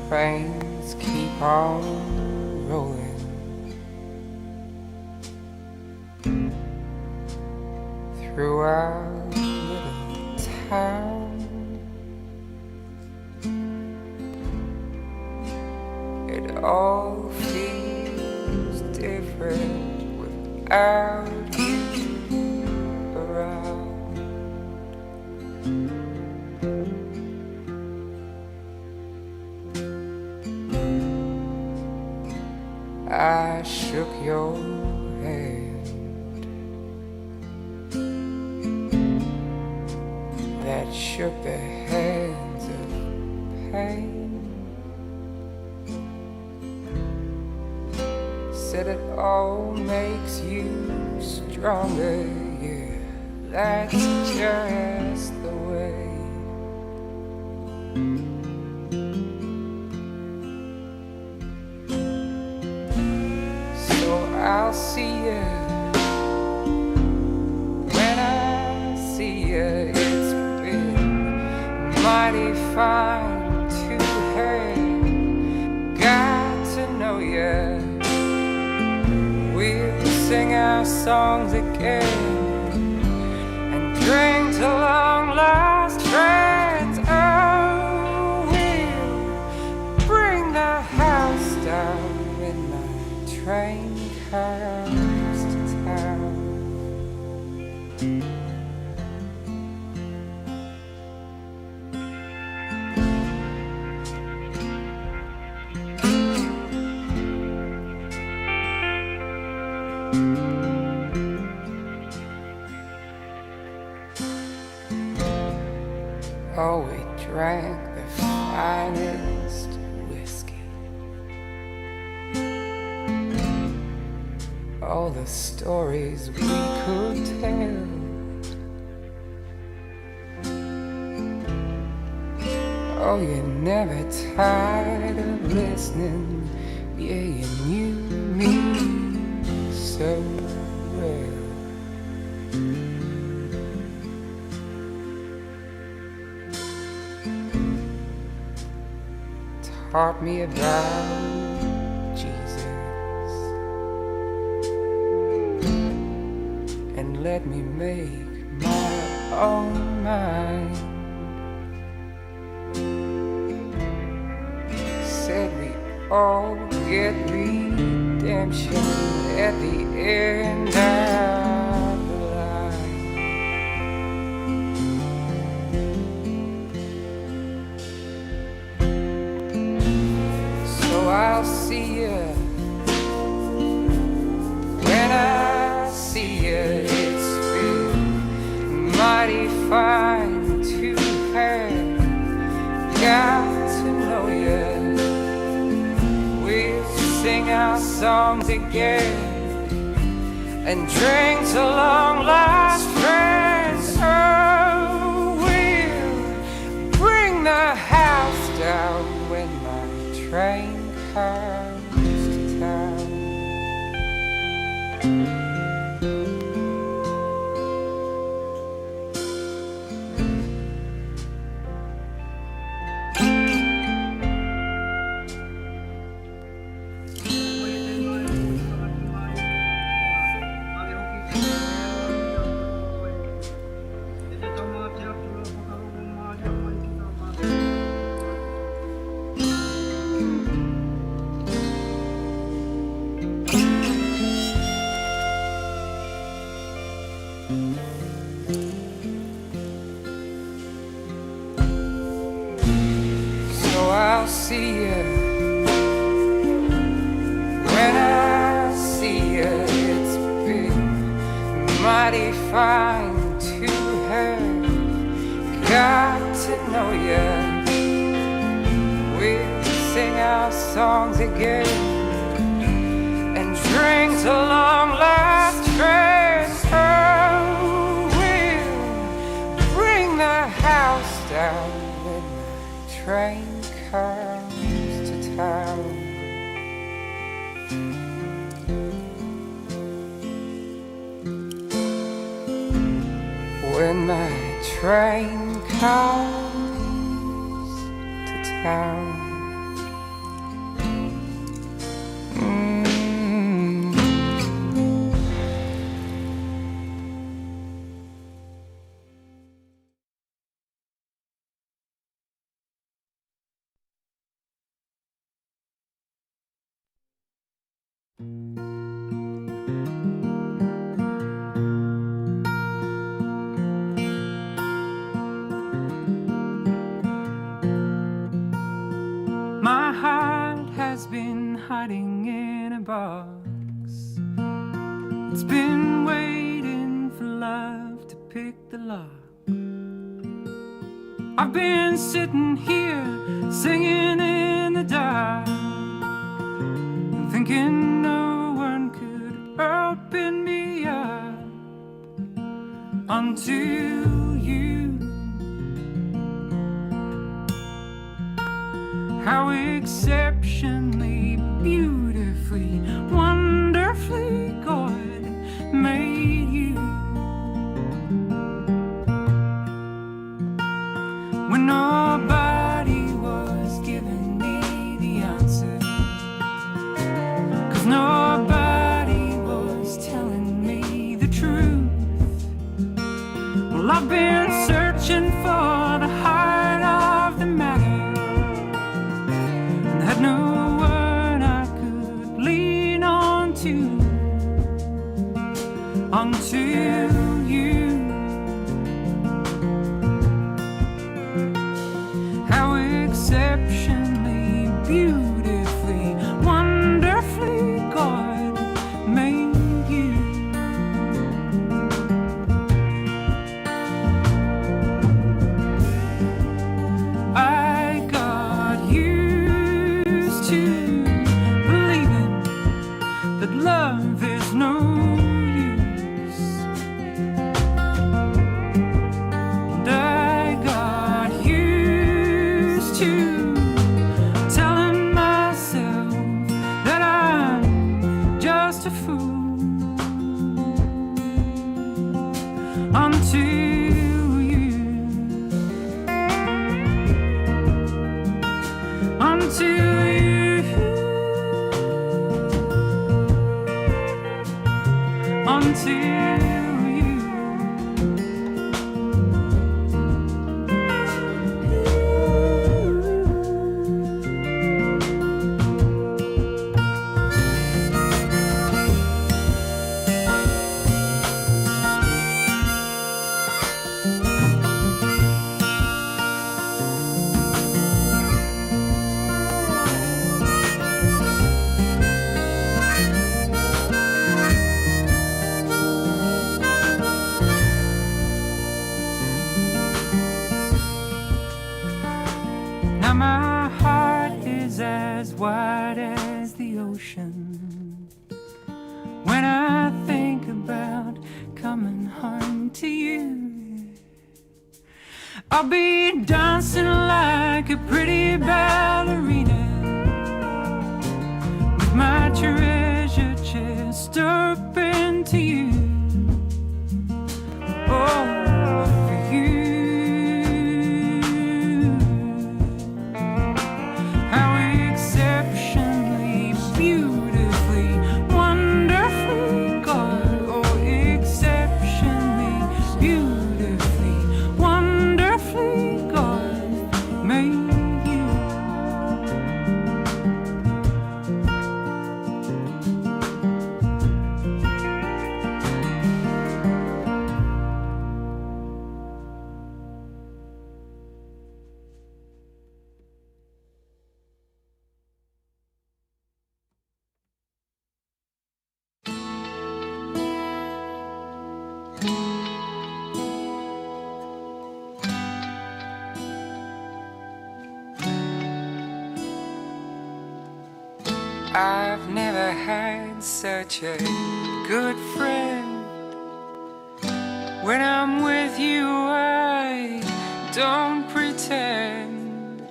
trains keep on rolling through our little town. It all feels different without you around. I shook your hand, that shook the hands of pain. Said it all makes you stronger, yeah, that's just the way. I'll see you when I see you. It's been mighty fine to have got to know you. We'll sing our songs again and drink to long lost friends. Oh, we'll bring the house down when my train comes to town. Oh, we drank the finest whiskey, all the stories we could tell. Oh, you're never tired of listening. Yeah, you knew me so well. Taught me about Jesus and let me make my own mind. Said we all get redemption at the end of the line. So I'll see you when I see you. It's been mighty fine to have got to know you. We'll sing our songs again and drink to long lost friends. Oh, we'll bring the house down when my train comes to town. I'll see you when I see you. It's been mighty fine to have got to know you. We'll sing our songs again and drink to long last friends. Oh, we'll bring the house down when the train comes to town. When my train comes to town. My heart has been hiding in a box. It's been waiting for love to pick the lock. I've been sitting here singing in the dark and thinking no one could open me up until you. How exceptionally, beautifully, wonderfully God made you. When nobody was giving me the answer, 'cause nobody was telling me the truth. Well, I've been searching for the heart of the matter, had no one I could lean on to until you. How exceptionally, beautifully, wonderfully God made you. I got used to believing that love is no use, and I got used to telling myself that I'm just a fool until until you, until you. Now my heart is as wide as the ocean when I think about coming home to you. I'll be dancing like a pretty ballerina with my treasure chest open to you. Oh, for you. How exceptionally, beautifully, wonderfully God. Oh, exceptionally, beautifully, wonderfully God made you. I've never had such a good friend. When I'm with you, I don't pretend.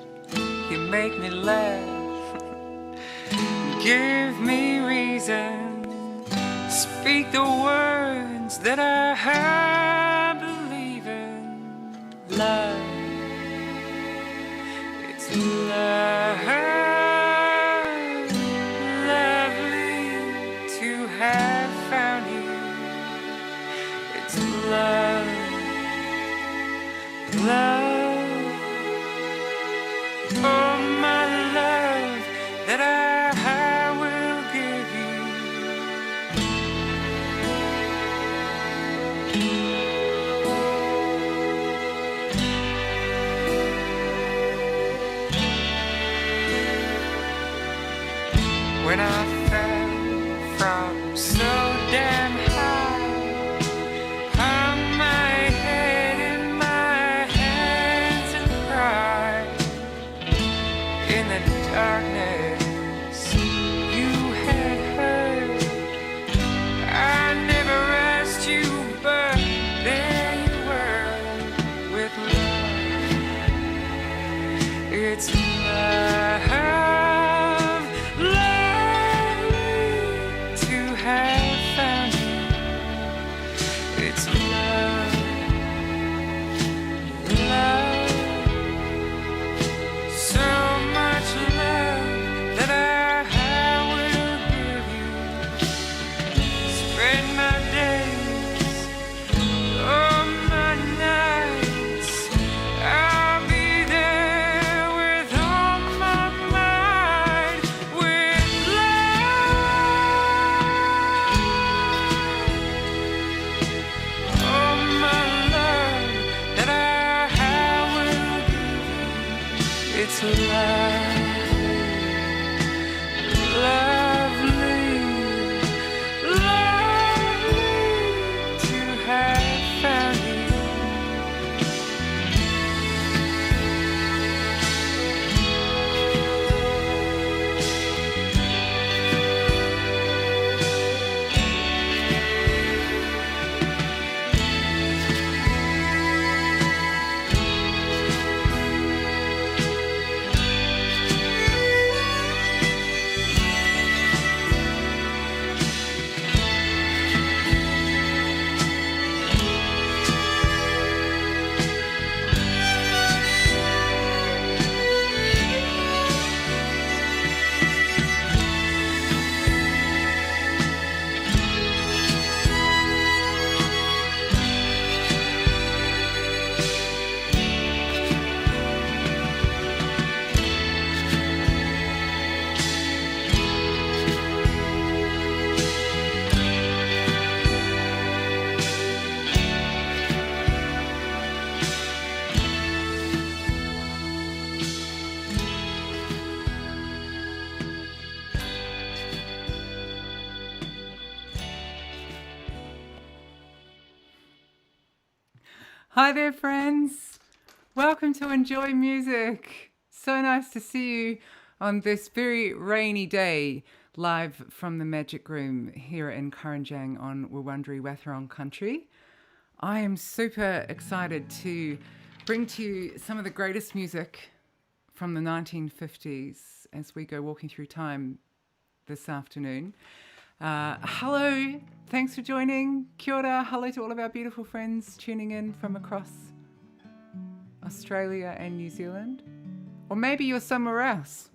You make me laugh, give me reason, speak the words that I believe in. Love, it's love. Have found you. It's love, love, oh my love that I will give you. when I fell from so damn high. Hung my head in my hands and cried. In the darkness you had heard, I never asked you, but there you were with love. It's love, lovely to have found you. It's love, love, so much love that I will give you. Spread my days, oh my nights. I'll be there with all my might, with love. Oh my love that I will give you. It's love, lovely, lovely to have found you. Hi there, friends. Welcome to Enjoy Music. So nice to see you on this very rainy day, live from the Magic Room here in Kurunjang on Wurundjeri Wathaurong Country. I am super excited to bring to you some of the greatest music from the 1950s as we go walking through time this afternoon. Hello, thanks for joining. Kia ora, hello to all of our beautiful friends tuning in from across Australia and New Zealand. Or maybe you're somewhere else.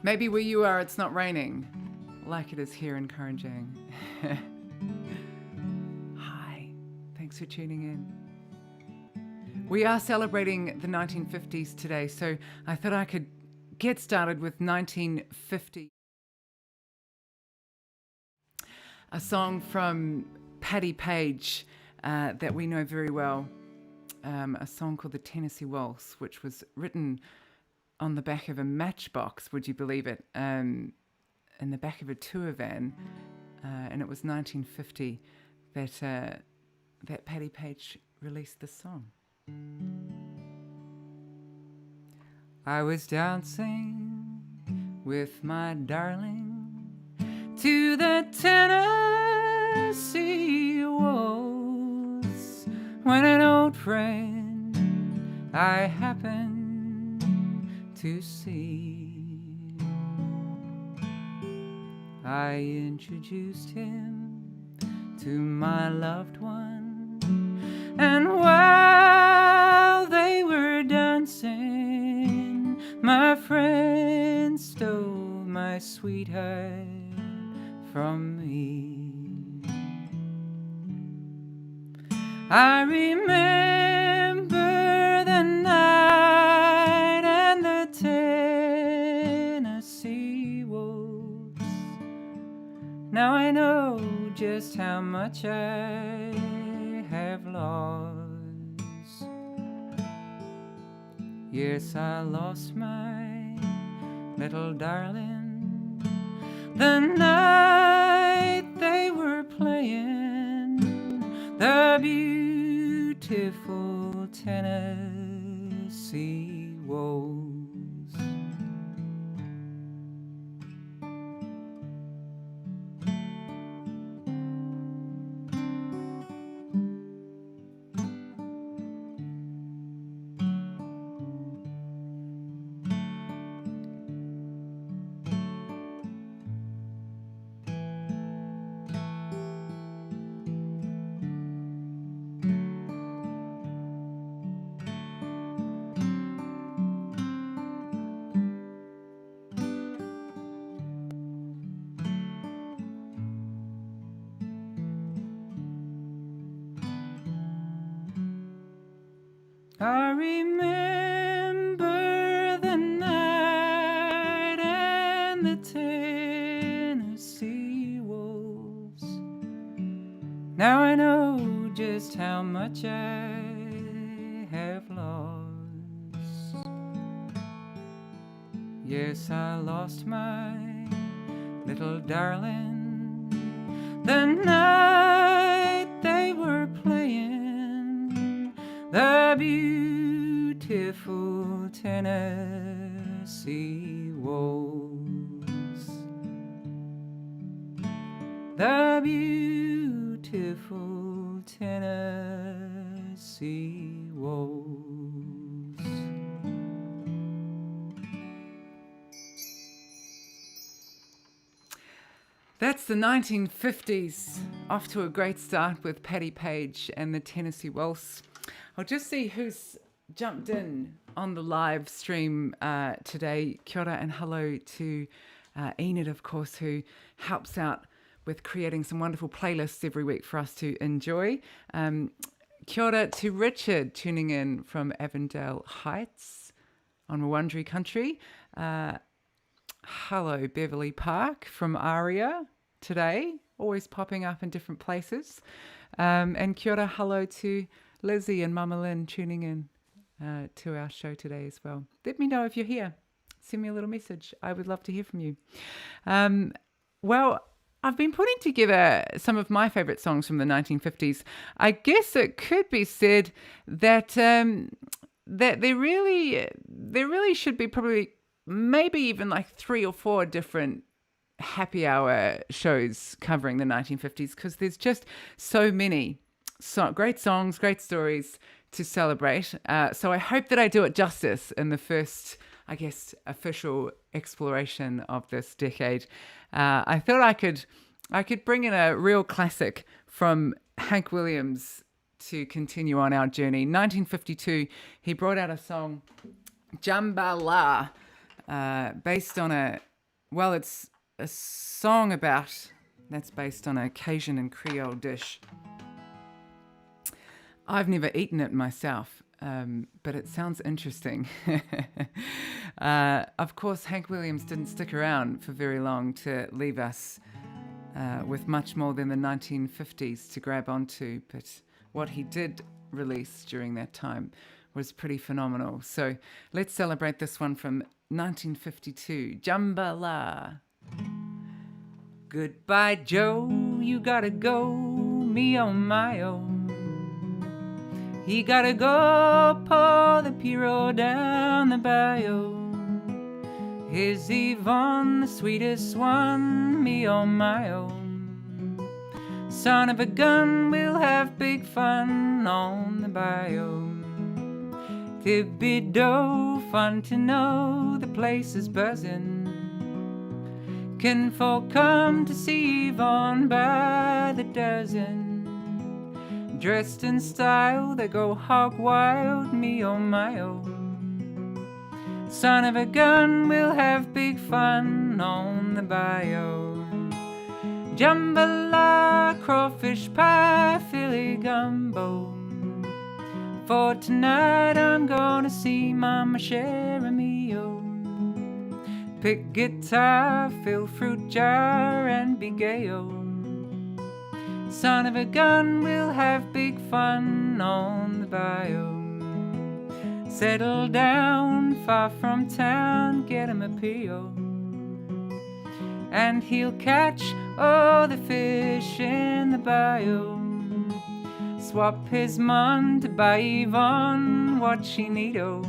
Maybe where you are it's not raining like it is here in Kurunjang. Hi, thanks for tuning in. We are celebrating the 1950s today, so I thought I could get started with 1950. A song from Paddy Page that we know very well, a song called the Tennessee Waltz, which was written on the back of a matchbox, would you believe it, in the back of a tour van, and it was 1950 that Paddy Page released this song. I was dancing with my darling to the Tennessee Waltz when an old friend I happened to see. I introduced him to my loved one, and while they were dancing, my friend stole my sweetheart from me. I remember the night and the Tennessee Waltz. Now I know just how much I have lost. Yes, I lost my little darling the night they were playing the beautiful Tennessee waltz. I remember the night and the Tennessee waltz. Now I know just how much I have lost. Yes, I lost my little darling the night they were playing the beautiful Tennessee waltz. The beautiful Tennessee waltz. That's the 1950s. Off to a great start with Paddy Page and the Tennessee Waltz. I'll just see who's jumped in on the live stream today. Kia ora and hello to Enid, of course, who helps out with creating some wonderful playlists every week for us to enjoy. Kia ora to Richard, tuning in from Avondale Heights on Wurundjeri Country. Hello, Beverly Park from Aria today, always popping up in different places. And kia ora, hello to Lizzie and Mama Lynn tuning in to our show today as well. Let me know if you're here. Send me a little message. I would love to hear from you. Well, I've been putting together some of my favourite songs from the 1950s. I guess it could be said that that there really should be probably maybe even like 3 or 4 different happy hour shows covering the 1950s, because there's just so many great songs, great stories to celebrate. So I hope that I do it justice in the first, I guess, official exploration of this decade. I thought I could bring in a real classic from Hank Williams to continue on our journey. 1952, he brought out a song, Jambalaya, based on it's a song that's based on a Cajun and Creole dish. I've never eaten it myself, but it sounds interesting. Of course, Hank Williams didn't stick around for very long to leave us with much more than the 1950s to grab onto, but what he did release during that time was pretty phenomenal. So let's celebrate this one from 1952, Jambalaya. Goodbye, Joe, you gotta go, me on my own. He gotta go pull the Piro down the bayou. Here's Yvonne, the sweetest one, me on my own. Son of a gun, we'll have big fun on the bayou. Thibido, fun to know the place is buzzing. Kinfolk come to see Yvonne by the dozen. Dressed in style, they go hog wild, me on my own. Son of a gun, we'll have big fun on the bayou. Jambalaya, crawfish pie, Philly gumbo. For tonight I'm gonna see Mama Cheramio. Pick guitar, fill fruit jar, and be gay-o. Son of a gun, we'll have big fun on the bayou. Settle down, far from town, get him a P.O. and he'll catch all the fish in the bayou. Swap his mon to buy Yvonne what she need-o.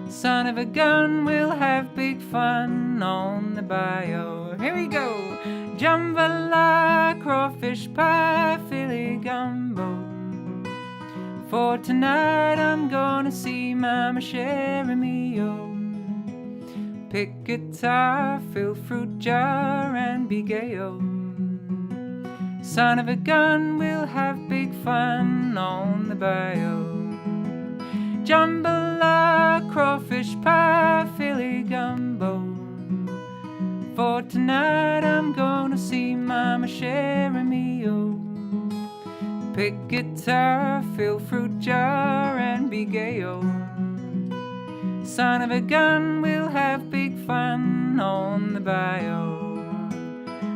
Son of a gun will have big fun on the bayou. Here we go. Jambalaya, crawfish pie, Philly gumbo. For tonight I'm gonna see Mama Jeremio. Pick guitar, fill fruit jar, and be gay-o. Son of a gun will have big fun on the bayou. Jambalaya, crawfish pie, Philly gumbo. For tonight I'm gonna see Mama Jeremio. Pick guitar, fill fruit jar, and be gay-o. Son of a gun will have big fun on the bayou.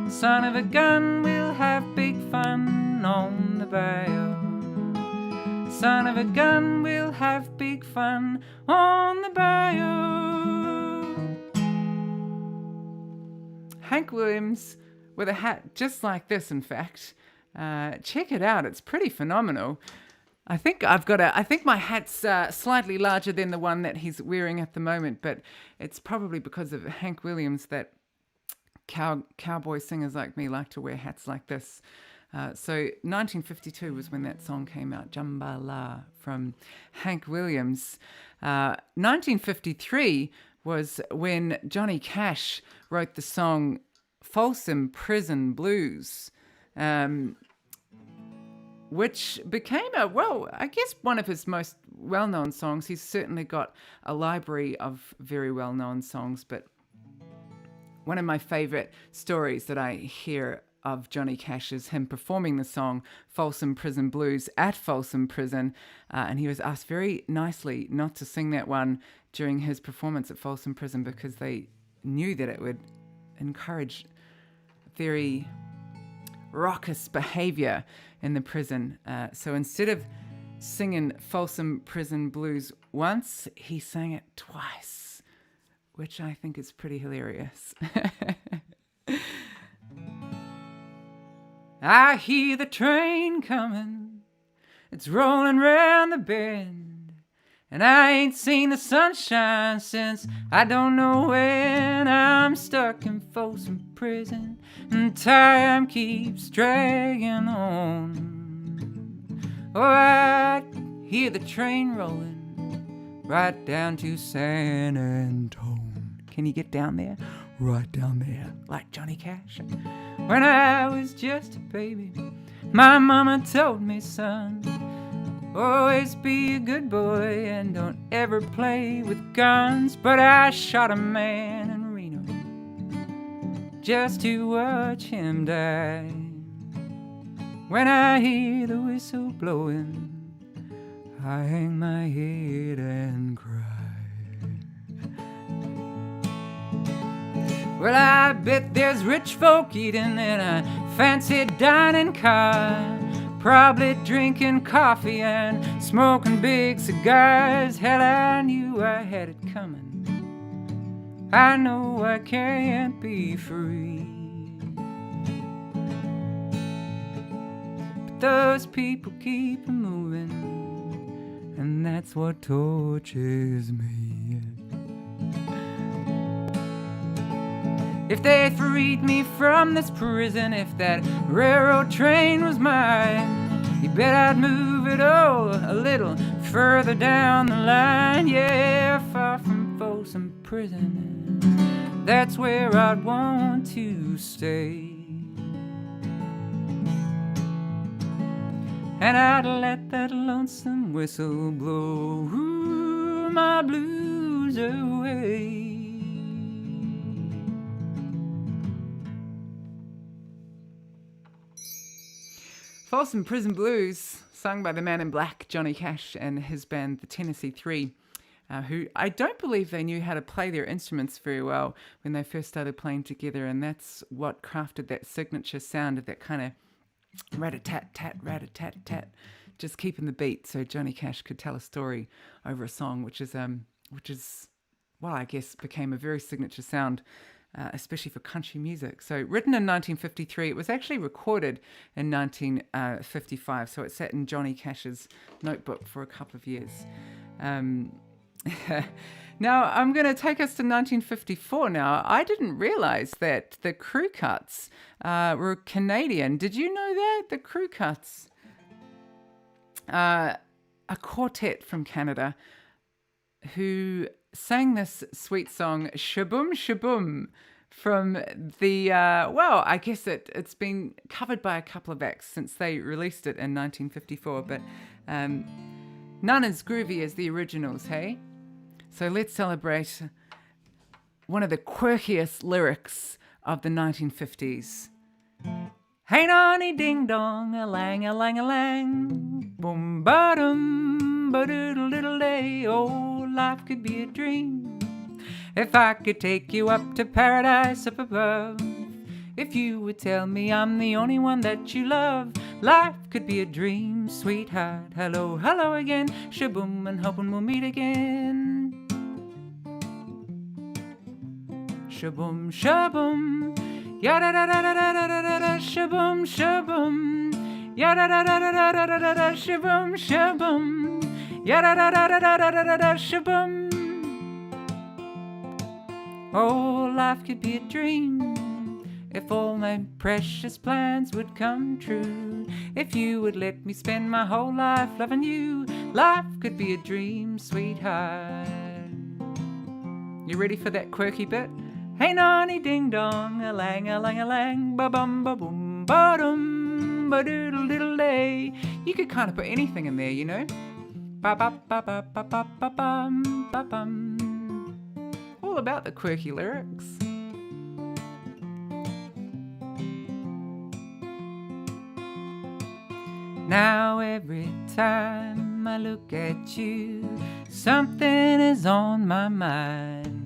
Son of a gun will have big fun on the bayou. Son of a gun will have big fun on the bayou. Hank Williams with a hat just like this, in fact. Check it out, it's pretty phenomenal. I think my hat's slightly larger than the one that he's wearing at the moment, but it's probably because of Hank Williams that cowboy singers like me like to wear hats like this. So 1952 was when that song came out, Jambalaya, from Hank Williams. 1953 was when Johnny Cash wrote the song Folsom Prison Blues, which became one of his most well-known songs. He's certainly got a library of very well-known songs, but one of my favorite stories that I hear of Johnny Cash is him performing the song Folsom Prison Blues at Folsom Prison, and he was asked very nicely not to sing that one during his performance at Folsom Prison because they knew that it would encourage very raucous behavior in the prison. So instead of singing Folsom Prison Blues once, he sang it twice, which I think is pretty hilarious. I hear the train coming, it's rolling round the bend, and I ain't seen the sunshine since I don't know when. I'm stuck in Folsom Prison and time keeps dragging on. Oh, I hear the train rolling right down to San Antone. Can you get down there? Right down there, like Johnny Cash. When I was just a baby, my mama told me, son, always be a good boy and don't ever play with guns. But I shot a man in Reno just to watch him die. When I hear the whistle blowing, I hang my head and cry. Well, I bet there's rich folk eating in a fancy dining car, probably drinking coffee and smoking big cigars. Hell, I knew I had it coming. I know I can't be free. But those people keep moving, and that's what tortures me. If they freed me from this prison, if that railroad train was mine, you bet I'd move it a little further down the line. Yeah, far from Folsom Prison, that's where I'd want to stay. And I'd let that lonesome whistle blow my blues away. Folsom Prison Blues, sung by the man in black, Johnny Cash, and his band, the Tennessee Three, who I don't believe they knew how to play their instruments very well when they first started playing together, and that's what crafted that signature sound of that kind of rat-a-tat-tat, rat-a-tat-tat, just keeping the beat so Johnny Cash could tell a story over a song, which is well, I guess became a very signature sound especially for country music. So written in 1953, it was actually recorded in 1955. So it sat in Johnny Cash's notebook for a couple of years. Now, I'm going to take us to 1954 now. I didn't realize that the Crew Cuts were Canadian. Did you know that? The Crew Cuts, a quartet from Canada who sang this sweet song, Shaboom Shaboom, from the, I guess it's been covered by a couple of acts since they released it in 1954, but none as groovy as the originals, hey? So let's celebrate one of the quirkiest lyrics of the 1950s. Hey nonny ding dong, a lang, boom ba dum, ba doodle diddle day. Oh, life could be a dream if I could take you up to paradise up above. If you would tell me I'm the only one that you love, life could be a dream, sweetheart. Hello, hello again, shaboom, and hoping we'll meet again. Shaboom, shaboom, yada da da da da da da da, shaboom, shaboom, yada da da da da da da da, shaboom, shaboom, yada da da da da da da da, shaboom. Oh, life could be a dream if all my precious plans would come true. If you would let me spend my whole life loving you, life could be a dream, sweetheart. You ready for that quirky bit? Hey nonny ding dong, a lang, ba bum ba boom ba dum ba doodle diddle day. You could kind of put anything in there, you know. Ba ba ba ba ba ba ba bum ba bum. All about the quirky lyrics. Now every time I look at you, something is on my mind.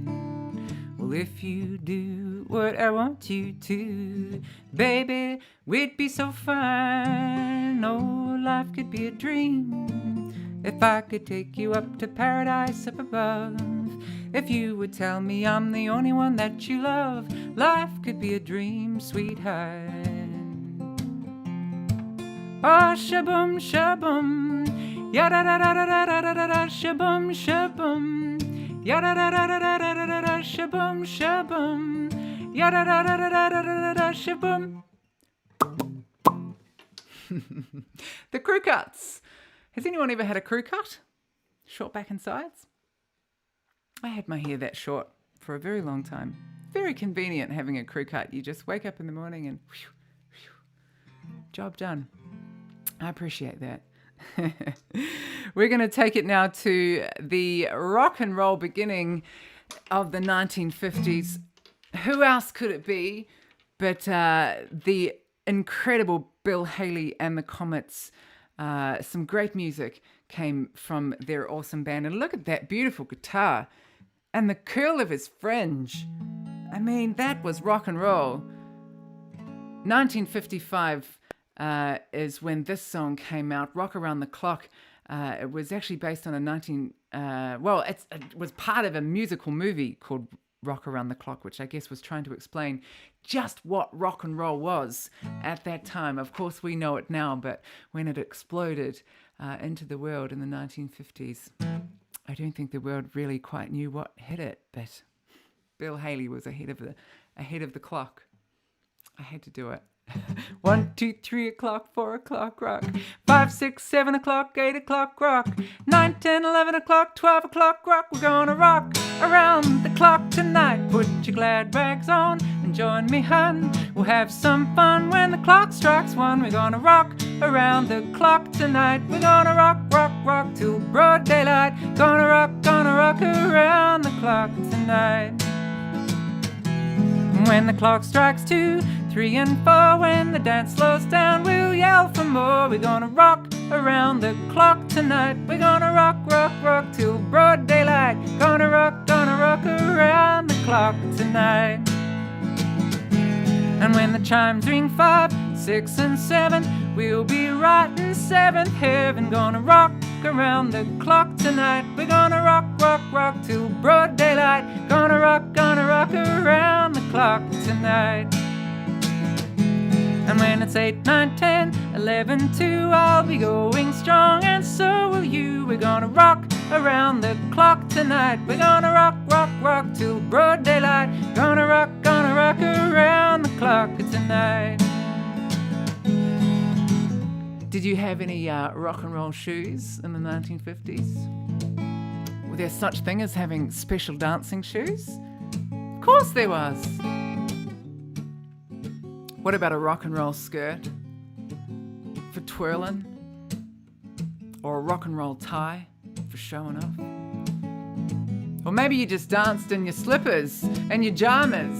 Well, if you do what I want you to, baby, we'd be so fine. Oh, life could be a dream if I could take you up to paradise up above. If you would tell me I'm the only one that you love, life could be a dream, sweetheart. Oh, shaboom, shaboom, yada da da da da da da da, shaboom, shaboom, yada da da da da da da da, shaboom, shaboom, yada da da da da da da da, shaboom. The crew cuts. Has anyone ever had a crew cut? Short back and sides? I had my hair that short for a very long time. Very convenient having a crew cut. You just wake up in the morning and whew, whew, job done. I appreciate that. We're going to take it now to the rock and roll beginning of the 1950s. Who else could it be but the incredible Bill Haley and the Comets? Some great music came from their awesome band. And look at that beautiful guitar and the curl of his fringe. I mean, that was rock and roll. 1955 is when this song came out, Rock Around the Clock. It was actually based on it was part of a musical movie called Rock Around the Clock, which I guess was trying to explain just what rock and roll was at that time. Of course, we know it now, but when it exploded into the world in the 1950s, I don't think the world really quite knew what hit it, but Bill Haley was ahead of the clock. I had to do it. 1, 2, 3 o'clock, 4 o'clock, rock. 5, 6, 7 o'clock, 8 o'clock, rock. 9, 10, 11 o'clock, 12 o'clock, rock. We're gonna rock around the clock tonight. Put your glad rags on and join me, hun. We'll have some fun when the clock strikes 1. We're gonna rock around the clock tonight. We're gonna rock, rock, rock till broad daylight. Gonna rock around the clock tonight. When the clock strikes 2, 3 and 4, when the dance slows down, we'll yell for more. We're gonna rock around the clock tonight. We're gonna rock, rock, rock till broad daylight. Gonna rock around the clock tonight. And when the chimes ring 5, 6 and 7, we'll be right in 7th heaven. Gonna rock around the clock tonight. We're gonna rock, rock, rock till broad daylight. Gonna rock around the clock tonight. And when it's 8, 9, 10, 11, 2, I'll be going strong, and so will you. We're gonna rock around the clock tonight. We're gonna rock, rock, rock till broad daylight. Gonna rock around the clock tonight. Did you have any rock and roll shoes in the 1950s? Were there such thing as having special dancing shoes? Of course there was. What about a rock and roll skirt for twirling? Or a rock and roll tie for showing off? Or maybe you just danced in your slippers and your jammers.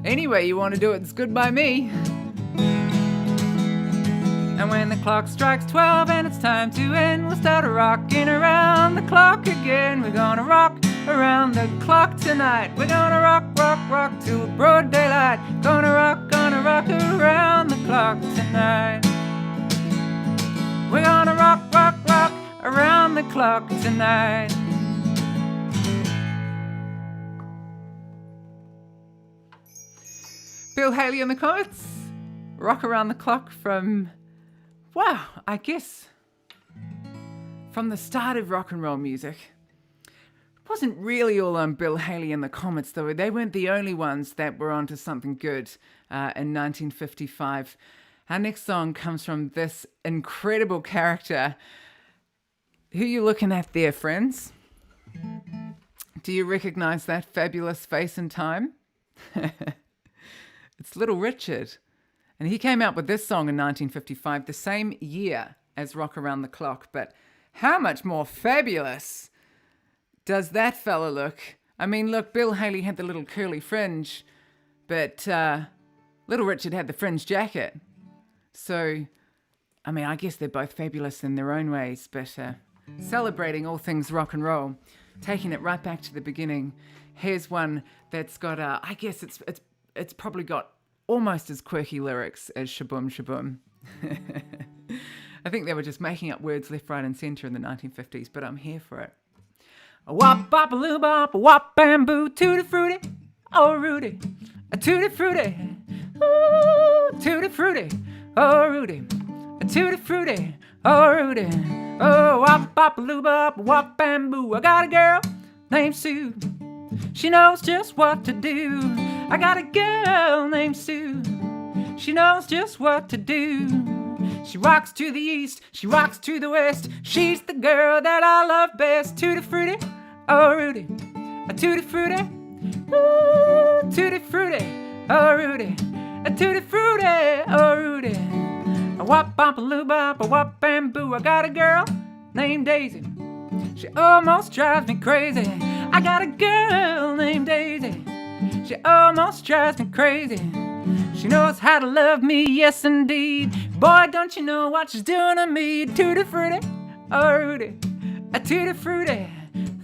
Any way you want to do it, it's good by me. And when the clock strikes 12 and it's time to end, we'll start rocking around the clock again. We're gonna rock around the clock tonight. We're gonna rock, rock, rock till broad daylight. Gonna rock around the clock tonight. We're gonna rock, rock, rock around the clock tonight. Bill Haley and the Comets, rock around the clock from, wow, I guess from the start of rock and roll music. It wasn't really all on Bill Haley and the Comets, though. They weren't the only ones that were onto something good in 1955. Our next song comes from this incredible character. Who you looking at there, friends? Do you recognize that fabulous face in time? It's Little Richard. And he came out with this song in 1955, the same year as Rock Around the Clock. But how much more fabulous does that fella look? I mean, look, Bill Haley had the little curly fringe, but Little Richard had the fringe jacket. So, I mean, I guess they're both fabulous in their own ways, but celebrating all things rock and roll, taking it right back to the beginning. Here's one that's got, I guess it's probably got almost as quirky lyrics as Shaboom Shaboom. I think they were just making up words left, right, and centre in the 1950s, but I'm here for it. A wop bop a loo bop, a wop bamboo, tutti frutti, oh Rudy, a tutti frutti, ooh, tutti frutti, oh Rudy, a tutti frutti, oh Rudy, oh wop bop a loo bop, a wop bamboo. I got a girl named Sue, she knows just what to do. I got a girl named Sue, she knows just what to do. She rocks to the east, she rocks to the west. She's the girl that I love best. Tutti frutti, oh Rudy, a tutti frutti, ooh, tutti frutti, oh Rudy, a tutti frutti, oh Rudy. A wop bop a loo bop, a wop bamboo. I got a girl named Daisy, she almost drives me crazy. I got a girl named Daisy, she almost drives me crazy. She knows how to love me, yes indeed. Boy, don't you know what she's doing to me. Tutti frutti, oh Rudy, a tutti frutti,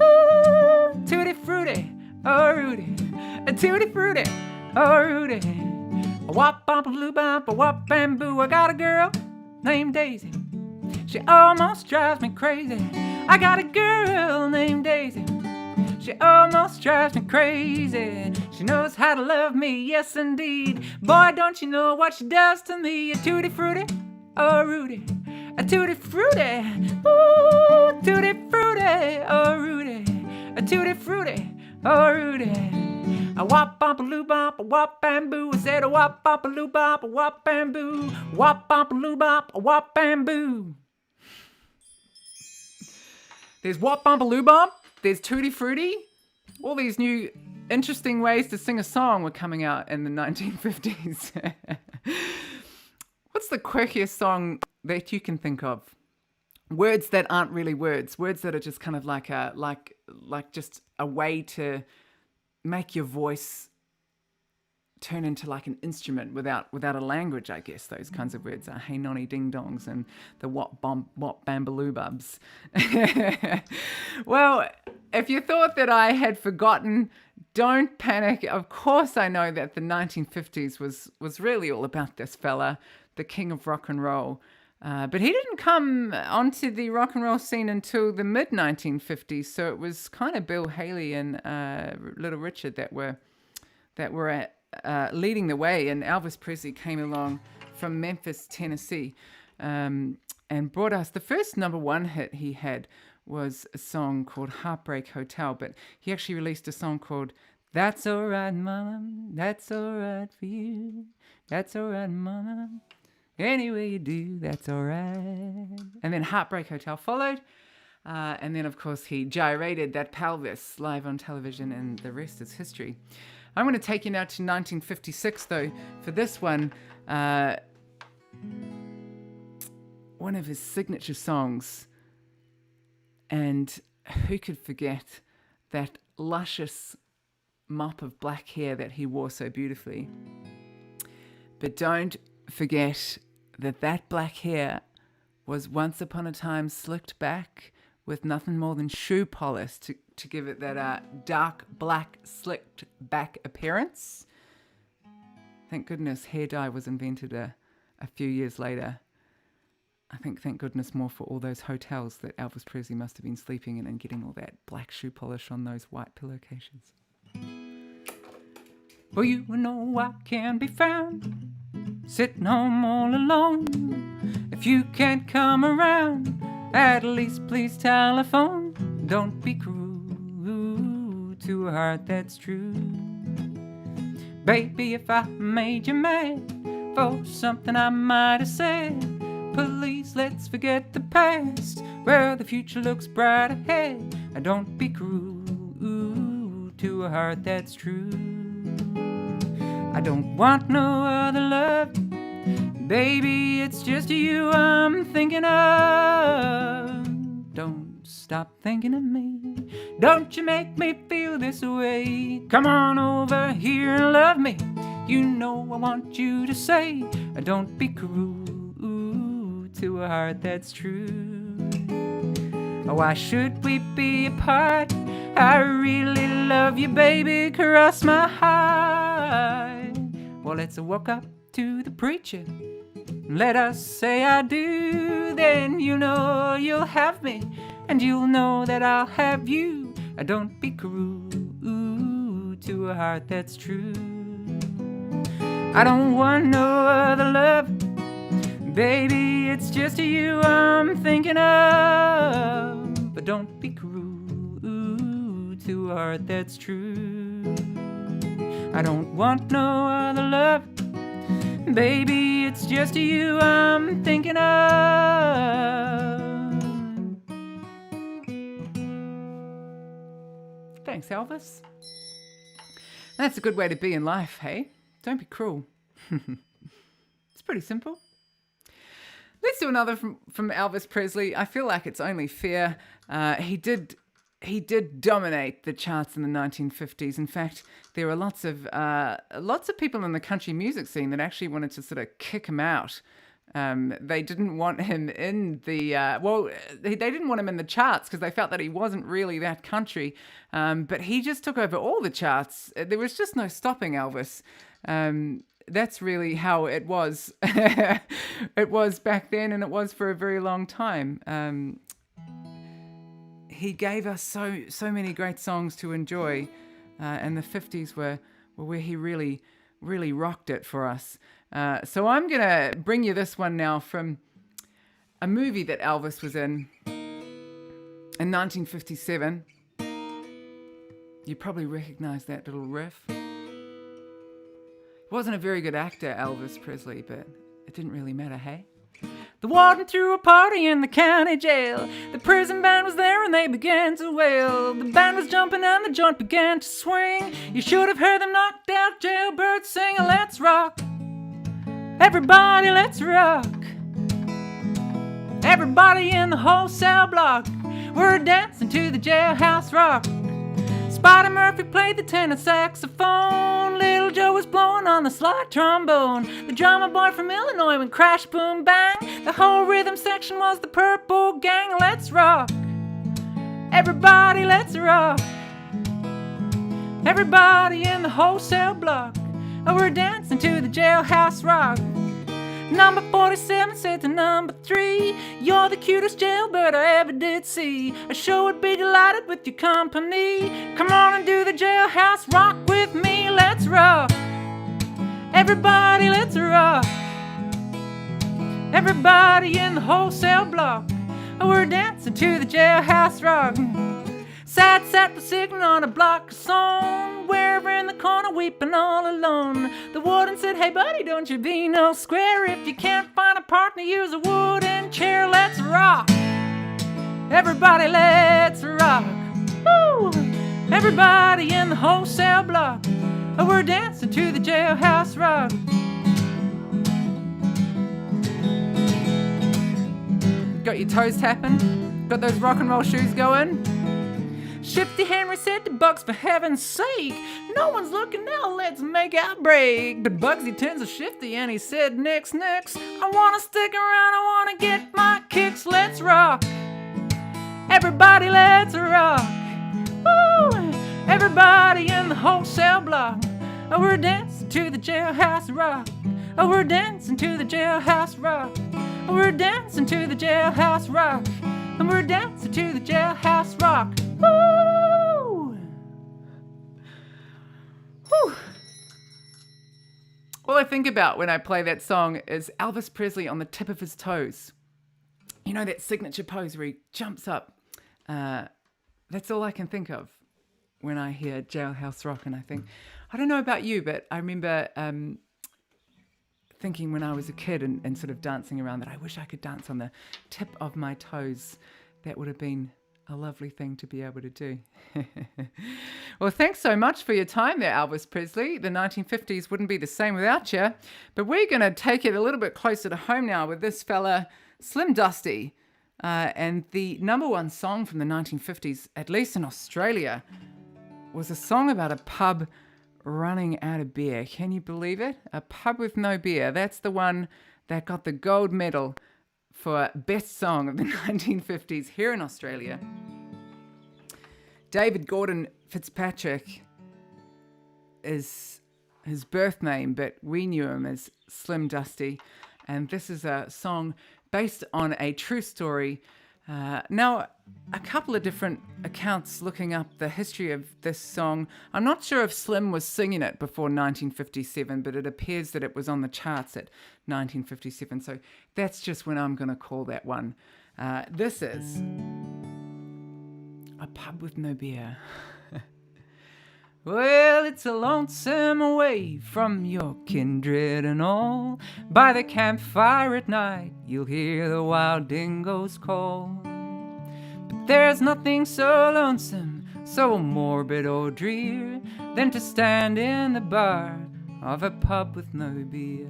ooh, tutti frutti, oh Rudy, a tutti frutti, oh Rudy. A wop bop a loo bop, a wop bamboo. I got a girl named Daisy, she almost drives me crazy. I got a girl named Daisy, she almost drives me crazy. She knows how to love me, yes indeed. Boy, don't you know what she does to me. A tutti frutti, oh Rudy, a tutti frutti, ooh, tutti frutti, oh Rudy, a tutti frutti, oh Rudy. A wop bop a loo bop, a wop bamboo. I said a wop bop a loo bop, a wop bamboo. Wop bop a loo bop, a wop bamboo. There's wop bop a loo bop. There's Tutti Frutti. All these new interesting ways to sing a song were coming out in the 1950s. What's the quirkiest song that you can think of? Words that aren't really words. Words that are just kind of like just a way to make your voice turn into like an instrument without a language, I guess. Those kinds of words are hey nonny ding dongs and the wop bambaloo bubs. Well, if you thought that I had forgotten, don't panic. Of course I know that the 1950s was really all about this fella, the king of rock and roll. But he didn't come onto the rock and roll scene until the mid-1950s, so it was kind of Bill Haley and Little Richard that were that were leading the way, and Elvis Presley came along from Memphis, Tennessee, and brought us the first number one hit he had was a song called Heartbreak Hotel, but he actually released a song called That's Alright Mama, That's Alright for You, That's Alright Mama, any way you do, that's alright. And then Heartbreak Hotel followed, and then of course he gyrated that pelvis live on television, and the rest is history. I'm going to take you now to 1956 though for this one. One of his signature songs, and who could forget that luscious mop of black hair that he wore so beautifully. But don't forget that black hair was once upon a time slicked back with nothing more than shoe polish to give it that dark black slicked back appearance. Thank goodness hair dye was invented a few years later. I think thank goodness more for all those hotels that Elvis Presley must have been sleeping in and getting all that black shoe polish on those white pillowcases. Well, you know I can be found sitting home all alone. If you can't come around, at least please telephone. Don't be cruel to a heart that's true. Baby, if I made you mad for something I might have said, please, let's forget the past, where the future looks bright ahead. Don't be cruel to a heart that's true. I don't want no other love, baby, it's just you I'm thinking of. Don't stop thinking of me, don't you make me feel this way. Come on over here and love me, you know I want you to say, don't be cruel to a heart that's true. Why should we be apart? I really love you, baby, cross my heart. Well, let's walk up to the preacher, let us say I do. Then you know you'll have me, and you'll know that I'll have you. Don't be cruel to a heart that's true. I don't want no other love, baby, it's just you I'm thinking of. But don't be cruel to a heart that's true. I don't want no other love, baby, it's just you I'm thinking of. Thanks, Elvis. That's a good way to be in life, hey? Don't be cruel. It's pretty simple. Let's do another from Elvis Presley. I feel like it's only fair. He did dominate the charts in the 1950s. In fact, there were lots of people in the country music scene that actually wanted to sort of kick him out. They didn't want him in the they didn't want him in the charts because they felt that he wasn't really that country. But he just took over all the charts. There was just no stopping Elvis. That's really how it was. It was back then, and it was for a very long time. He gave us so many great songs to enjoy, and the 50s were where he really rocked it for us. So I'm going to bring you this one now from a movie that Elvis was in 1957. You probably recognize that little riff. He wasn't a very good actor, Elvis Presley, but it didn't really matter, hey? The warden threw a party in the county jail. The prison band was there and they began to wail. The band was jumping and the joint began to swing. You should have heard them knocked out jailbirds singing, let's rock. Everybody, let's rock. Everybody in the whole cell block, we're dancing to the Jailhouse Rock. Spider Murphy played the tenor saxophone. Little Joe was blowing on the slide trombone. The drummer boy from Illinois went crash, boom, bang. The whole rhythm section was the Purple Gang. Let's rock. Everybody, let's rock. Everybody in the whole cell block, oh, we're dancing to the Jailhouse Rock. Number 47 said to number 3, you're the cutest jailbird I ever did see. I sure would be delighted with your company. Come on and do the Jailhouse Rock with me. Let's rock. Everybody, let's rock. Everybody in the wholesale block, we're dancing to the Jailhouse Rock. Sat the signal on a block of song, wherever in the corner weeping all alone. The warden said, hey buddy, don't you be no square. If you can't find a partner, use a wooden chair. Let's rock. Everybody, let's rock. Woo! Everybody in the wholesale block, we're dancing to the Jailhouse Rock. Got your toes tapping? Got those rock and roll shoes going? Shifty Henry said to Bugs, for heaven's sake, no one's looking now, let's make our break. But Bugsy turns to Shifty and he said, next, I wanna stick around, I wanna get my kicks, let's rock. Everybody, let's rock. Woo! Everybody in the wholesale block, we're dancing to the Jailhouse Rock. We're dancing to the Jailhouse Rock. We're dancing to the Jailhouse Rock. And we're dancing to the Jailhouse Rock. Woo! Whew. All I think about when I play that song is Elvis Presley on the tip of his toes. You know, that signature pose where he jumps up. That's all I can think of when I hear Jailhouse Rock. And I think, I don't know about you, but I remember thinking when I was a kid and sort of dancing around that I wish I could dance on the tip of my toes. That would have been a lovely thing to be able to do. Well, thanks so much for your time there, Elvis Presley. The 1950s wouldn't be the same without you. But we're going to take it a little bit closer to home now with this fella, Slim Dusty. And the number one song from the 1950s, at least in Australia, was a song about a pub running out of beer. Can you believe it? A pub with no beer. That's the one that got the gold medal for best song of the 1950s here in Australia. David Gordon Fitzpatrick is his birth name, but we knew him as Slim Dusty. And this is a song based on a true story. Now, a couple of different accounts looking up the history of this song. I'm not sure if Slim was singing it before 1957, but it appears that it was on the charts at 1957. So that's just when I'm going to call that one. This is A Pub with No Beer. Well, it's a lonesome away from your kindred and all. By the campfire at night, you'll hear the wild dingoes call. But there's nothing so lonesome, so morbid or drear, than to stand in the bar of a pub with no beer.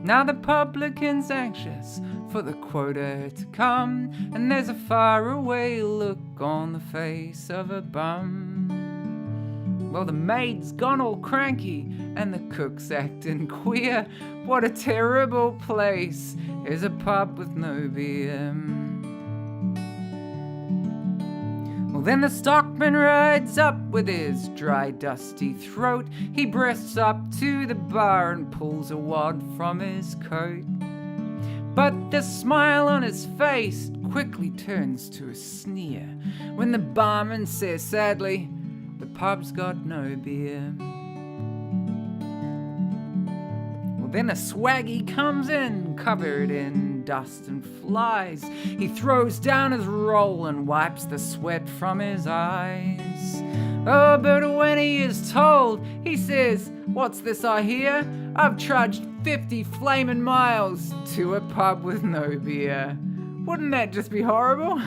Now the publican's anxious for the quota to come, and there's a faraway look on the face of a bum. Well, the maid's gone all cranky, and the cook's acting queer. What a terrible place is a pub with no beer. Well, then the stockman rides up with his dry, dusty throat. He breasts up to the bar and pulls a wad from his coat. But the smile on his face quickly turns to a sneer when the barman says sadly, the pub's got no beer. Well, then a swaggy comes in, covered in dust and flies. He throws down his roll and wipes the sweat from his eyes. Oh, but when he is told, he says, what's this I hear? I've trudged 50 flaming miles to a pub with no beer. Wouldn't that just be horrible?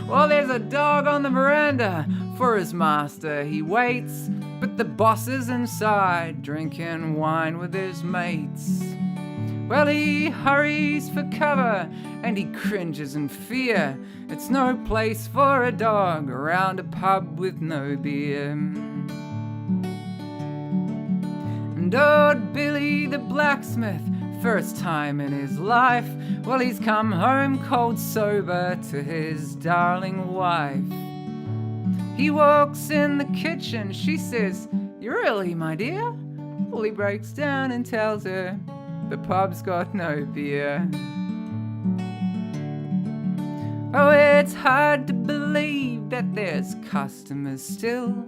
Well, there's a dog on the veranda. For his master he waits, but the boss is inside, drinking wine with his mates. Well, he hurries for cover, and he cringes in fear. It's no place for a dog around a pub with no beer. And old Billy the blacksmith, first time in his life, well, he's come home cold sober to his darling wife. He walks in the kitchen, she says, you really, my dear? Well, he breaks down and tells her, the pub's got no beer. Oh, it's hard to believe that there's customers still,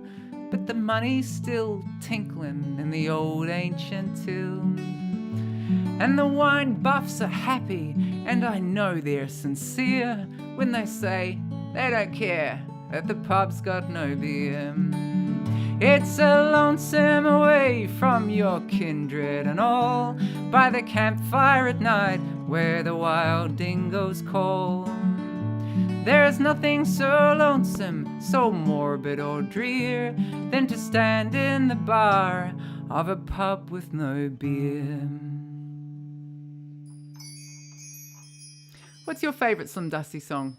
but the money's still tinkling in the old ancient till. And the wine buffs are happy, and I know they're sincere when they say they don't care that the pub's got no beer. It's a lonesome away from your kindred and all, by the campfire at night where the wild dingoes call. There's nothing so lonesome, so morbid or drear, than to stand in the bar of a pub with no beer. What's your favourite Slim Dusty song?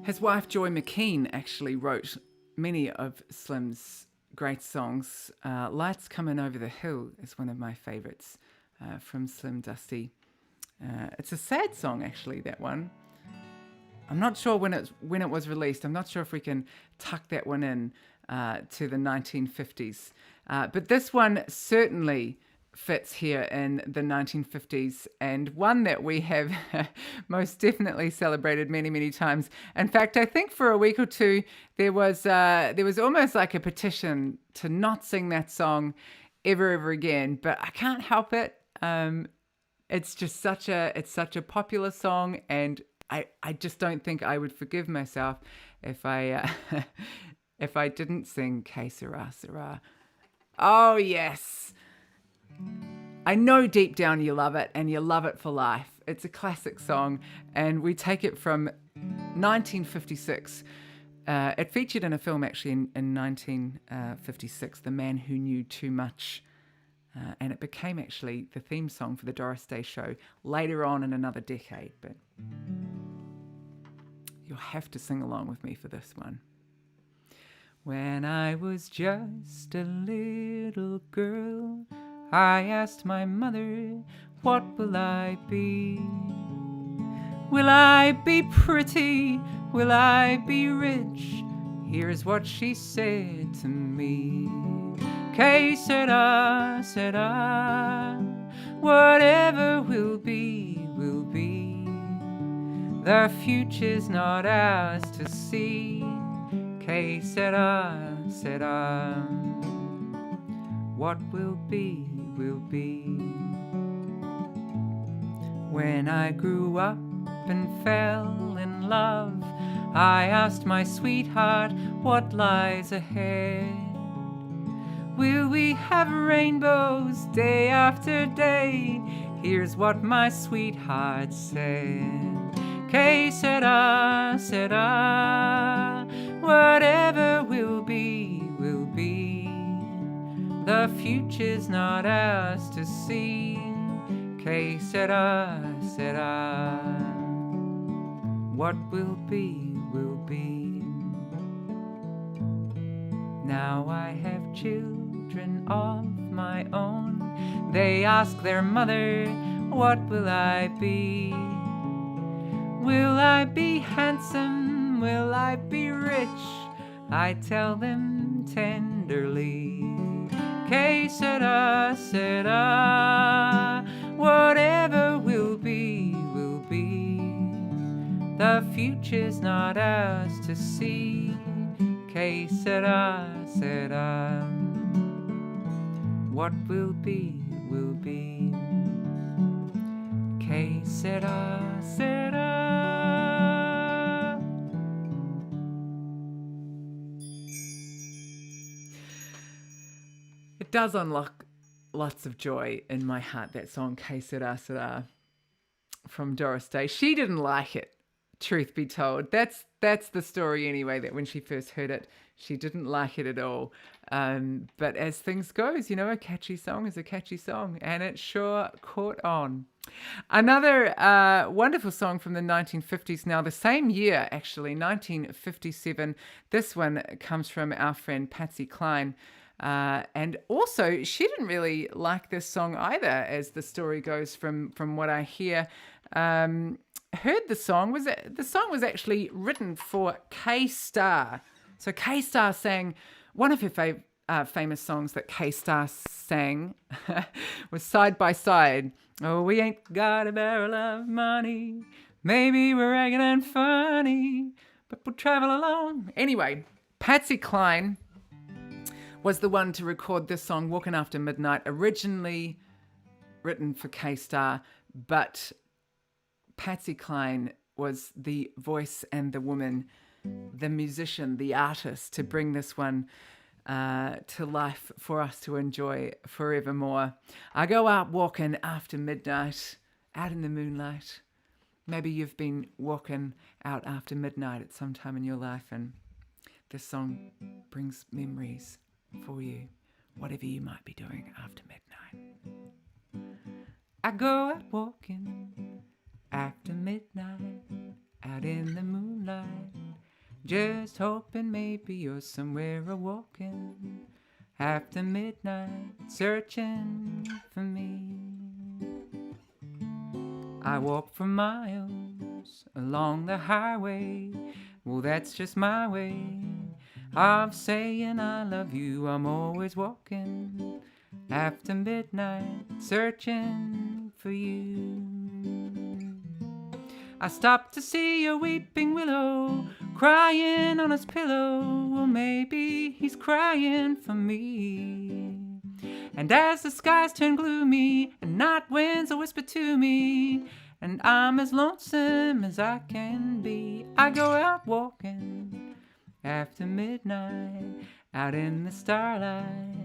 His wife Joy McKean actually wrote many of Slim's great songs. Lights Coming Over the Hill is one of my favourites from Slim Dusty. It's a sad song, actually, that one. I'm not sure when it was released. I'm not sure if we can tuck that one in to the 1950s. But this one certainly fits here in the 1950s, and one that we have most definitely celebrated many, many times. In fact, I think for a week or two there was almost like a petition to not sing that song ever again. But I can't help it. It's just such a popular song, and I just don't think I would forgive myself if I if I didn't sing Que Sera Sera. Oh yes. I know deep down you love it, and you love it for life. It's a classic song, and we take it from 1956. It featured in a film actually in 1956, The Man Who Knew Too Much. And it became actually the theme song for the Doris Day show later on in another decade. But you'll have to sing along with me for this one. When I was just a little girl, I asked my mother, what will I be? Will I be pretty? Will I be rich? Here's what she said to me. Que sera, sera, whatever will be, will be. The future's not ours to see. Que sera, sera, what will be, will be. When I grew up and fell in love, I asked my sweetheart what lies ahead. Will we have rainbows day after day? Here's what my sweetheart said. Que sera, sera, whatever will be, will be. The future's not ours to see. Que sera, sera, what will be, will be. Now I have children of my own. They ask their mother, what will I be? Will I be handsome? Will I be rich? I tell them tenderly. Que sera, sera, whatever will be, will be. The future's not ours to see. Que sera, sera, what will be, will be. Que sera, sera. It does unlock lots of joy in my heart, that song, Que sera, sera, from Doris Day. She didn't like it, truth be told. That's the story anyway, that when she first heard it, she didn't like it at all. But as things goes, you know, a catchy song is a catchy song, and it sure caught on. Another wonderful song from the 1950s, now the same year actually, 1957. This one comes from our friend Patsy Cline. And also, she didn't really like this song either, as the story goes from what I hear. Heard the song was actually written for K-Star. So K-Star sang one of her famous songs that K-Star sang was Side by Side. Oh, we ain't got a barrel of money. Maybe we're ragged and funny, but we'll travel along. Anyway, Patsy Cline was the one to record this song, Walking After Midnight, originally written for K-Star, but Patsy Cline was the voice and the woman, the musician, the artist to bring this one to life for us to enjoy forevermore. I go out walking after midnight, out in the moonlight. Maybe you've been walking out after midnight at some time in your life, and this song brings memories for you, whatever you might be doing after midnight. I go out walking after midnight, out in the moonlight, just hoping maybe you're somewhere a-walking after midnight, searching for me. I walk for miles along the highway, well that's just my way of saying I love you. I'm always walking after midnight, searching for you. I stopped to see a weeping willow crying on his pillow. Well, maybe he's crying for me. And as the skies turn gloomy and night winds whisper to me, and I'm as lonesome as I can be, I go out walking after midnight, out in the starlight,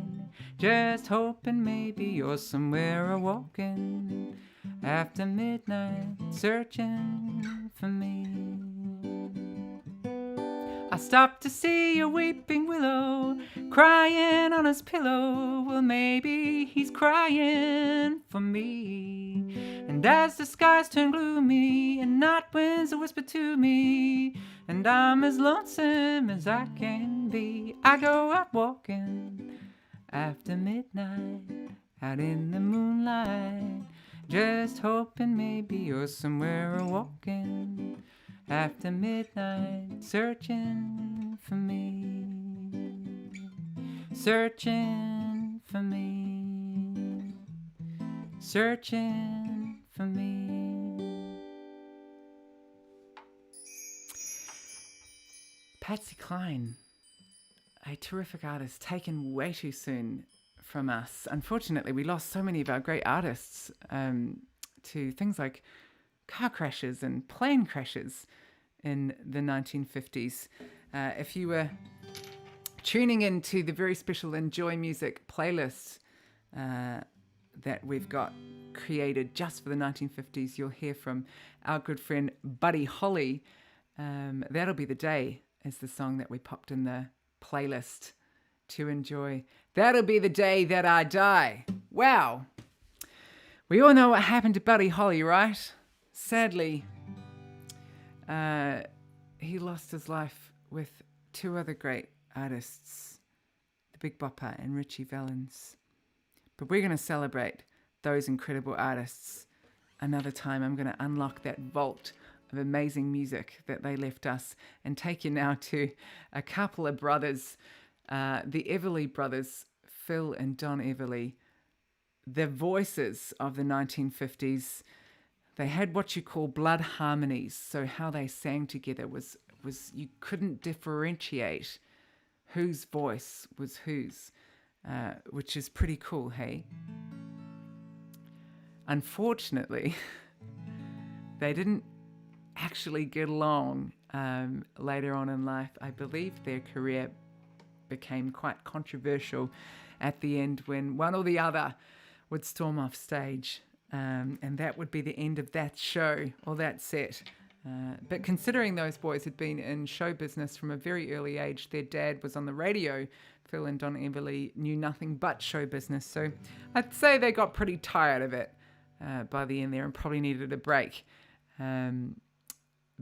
just hoping maybe you're somewhere a-walking after midnight, searching for me. I stopped to see a weeping willow crying on his pillow. Well, maybe he's crying for me. And as the skies turn gloomy and night winds whisper to me, and I'm as lonesome as I can be, I go out walking after midnight, out in the moonlight, just hoping maybe you're somewhere a-walking after midnight, searching for me, searching for me, searching for me. Patsy Cline, a terrific artist, taken way too soon from us. Unfortunately, we lost so many of our great artists to things like car crashes and plane crashes in the 1950s. If you were tuning into the very special Enjoy Music playlist that we've got created just for the 1950s, you'll hear from our good friend Buddy Holly. That'll Be the Day is the song that we popped in the playlist to enjoy. That'll be the day that I die. Wow. We all know what happened to Buddy Holly, right? Sadly, he lost his life with two other great artists, the Big Bopper and Richie Valens. But we're going to celebrate those incredible artists another time. I'm going to unlock that vault of amazing music that they left us and take you now to a couple of brothers, the Everly brothers, Phil and Don Everly, the voices of the 1950s. They had what you call blood harmonies, so how they sang together was you couldn't differentiate whose voice was whose, which is pretty cool, hey? Unfortunately, they didn't actually get along later on in life. I believe their career became quite controversial at the end when one or the other would storm off stage. And that would be the end of that show or that set. But considering those boys had been in show business from a very early age, their dad was on the radio. Phil and Don Everly knew nothing but show business. So I'd say they got pretty tired of it by the end there and probably needed a break.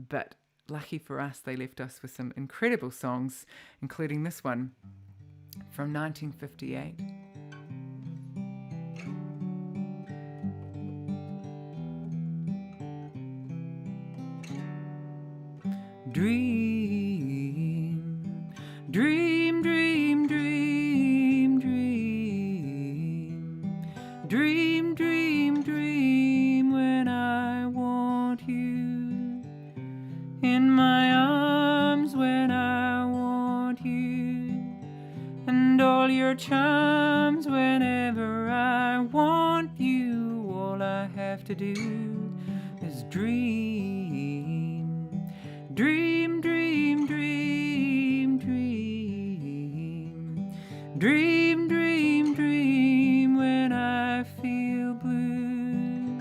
But lucky for us, they left us with some incredible songs, including this one from 1958. Dream, dream, dream, dream, dream, dream, dream, dream, when I want you in my arms, when I want you your charms whenever I want you. All I have to do is dream. Dream, dream, dream, dream. Dream, dream, dream when I feel blue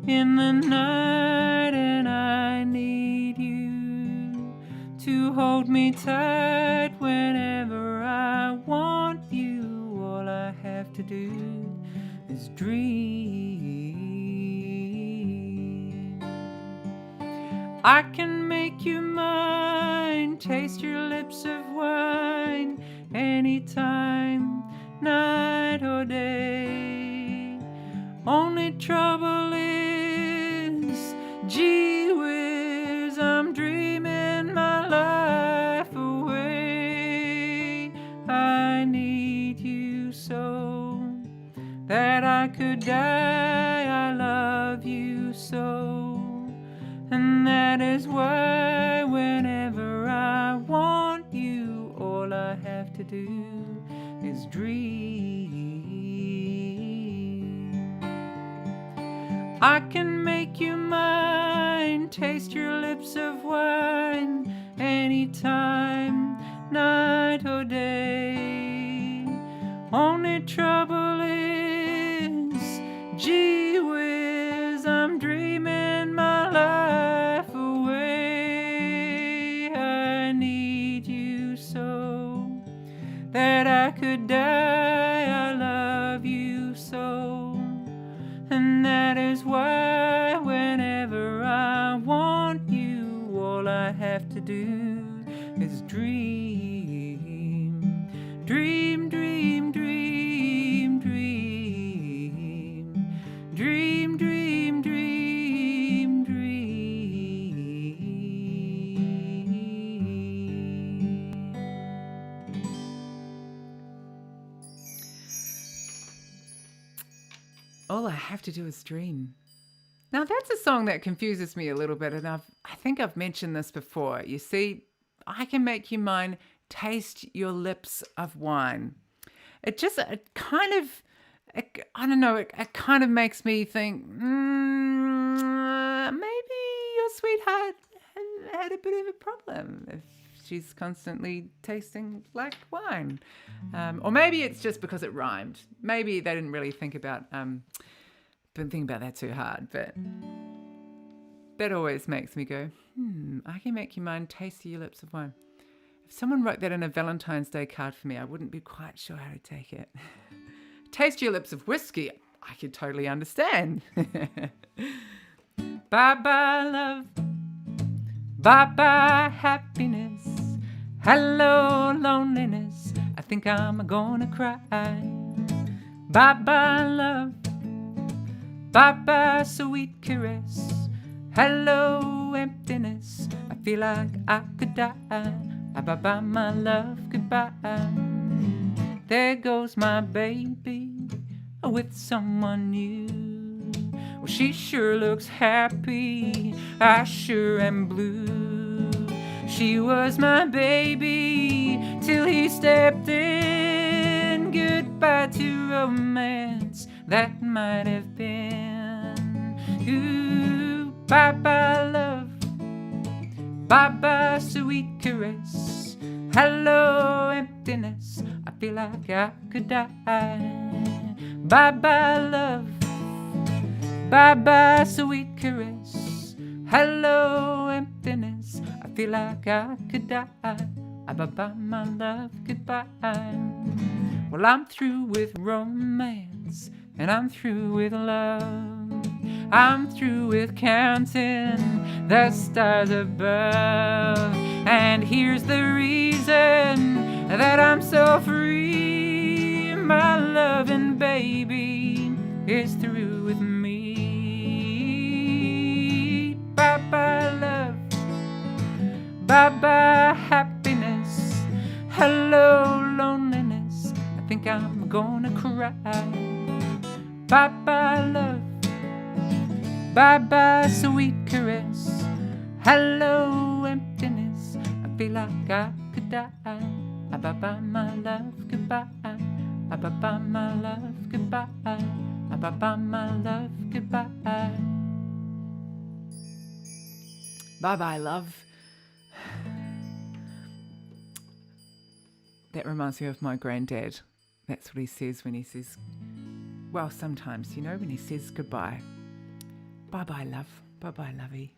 in the night and I need you to hold me tight whenever I want you. All I have to do is dream. I can make you mine, taste your lips of wine, anytime, night or day. Only trouble is, gee whiz, I'm dreaming my life away. I need you so that I could die. I love you so, and that is why whenever I want you, all I have to do is dream. I can make you mine, taste your lips of wine, anytime, night or day. Only trouble is, gee whiz, I'm dreaming my life away. I need you so that I could die. I love you so, and that is why whenever I want you, all I have to do is dream. Dream, dream, dream, dream. Dream, dream, dream, dream. All I have to do is dream. Now that's a song that confuses me a little bit, and I think I've mentioned this before. You see, I can make you mine, taste your lips of wine. It just kind of makes me think, maybe your sweetheart had a bit of a problem if she's constantly tasting like wine. Or maybe it's just because it rhymed. Maybe they didn't really think about that too hard, but that always makes me go, I can make you mine, taste your lips of wine. If someone wrote that in a Valentine's Day card for me, I wouldn't be quite sure how to take it. Taste your lips of whiskey, I could totally understand. Bye-bye love, bye-bye happiness, hello loneliness, I think I'm gonna cry. Bye-bye love, bye-bye sweet caress, hello emptiness, I feel like I could die. Bye-bye my love, goodbye. There goes my baby with someone new. Well, she sure looks happy, I sure am blue. She was my baby till he stepped in. Goodbye to romance that might have been. Ooh, bye-bye love, bye-bye sweet caress, hello emptiness, I feel like I could die. Bye-bye love, bye-bye sweet caress, hello emptiness, I feel like I could die. Bye-bye my love, goodbye. Well, I'm through with romance and I'm through with love. I'm through with counting the stars above. And here's the reason that I'm so free. My loving baby is through with me. Bye-bye love, bye-bye happiness, hello loneliness, I think I'm gonna cry. Bye-bye love, bye-bye sweet caress, hello emptiness, I feel like I could die. Bye-bye my love, goodbye. Bye-bye, my love, goodbye. Bye-bye, my love, goodbye. Bye-bye, love. That reminds me of my granddad. That's what he says when he says, well, sometimes, when he says goodbye. Bye-bye, love. Bye-bye, lovey.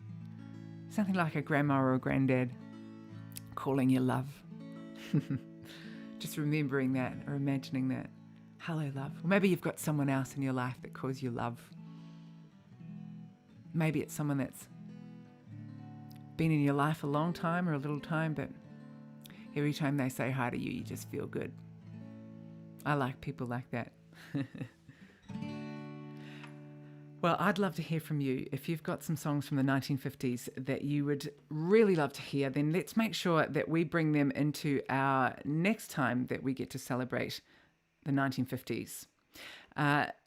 Something like a grandma or a granddad calling you love. Just remembering that or imagining that. Hello, love. Or maybe you've got someone else in your life that calls you love. Maybe it's someone that's been in your life a long time or a little time, but every time they say hi to you, you just feel good. I like people like that. Well, I'd love to hear from you. If you've got some songs from the 1950s that you would really love to hear, then let's make sure that we bring them into our next time that we get to celebrate the 1950s.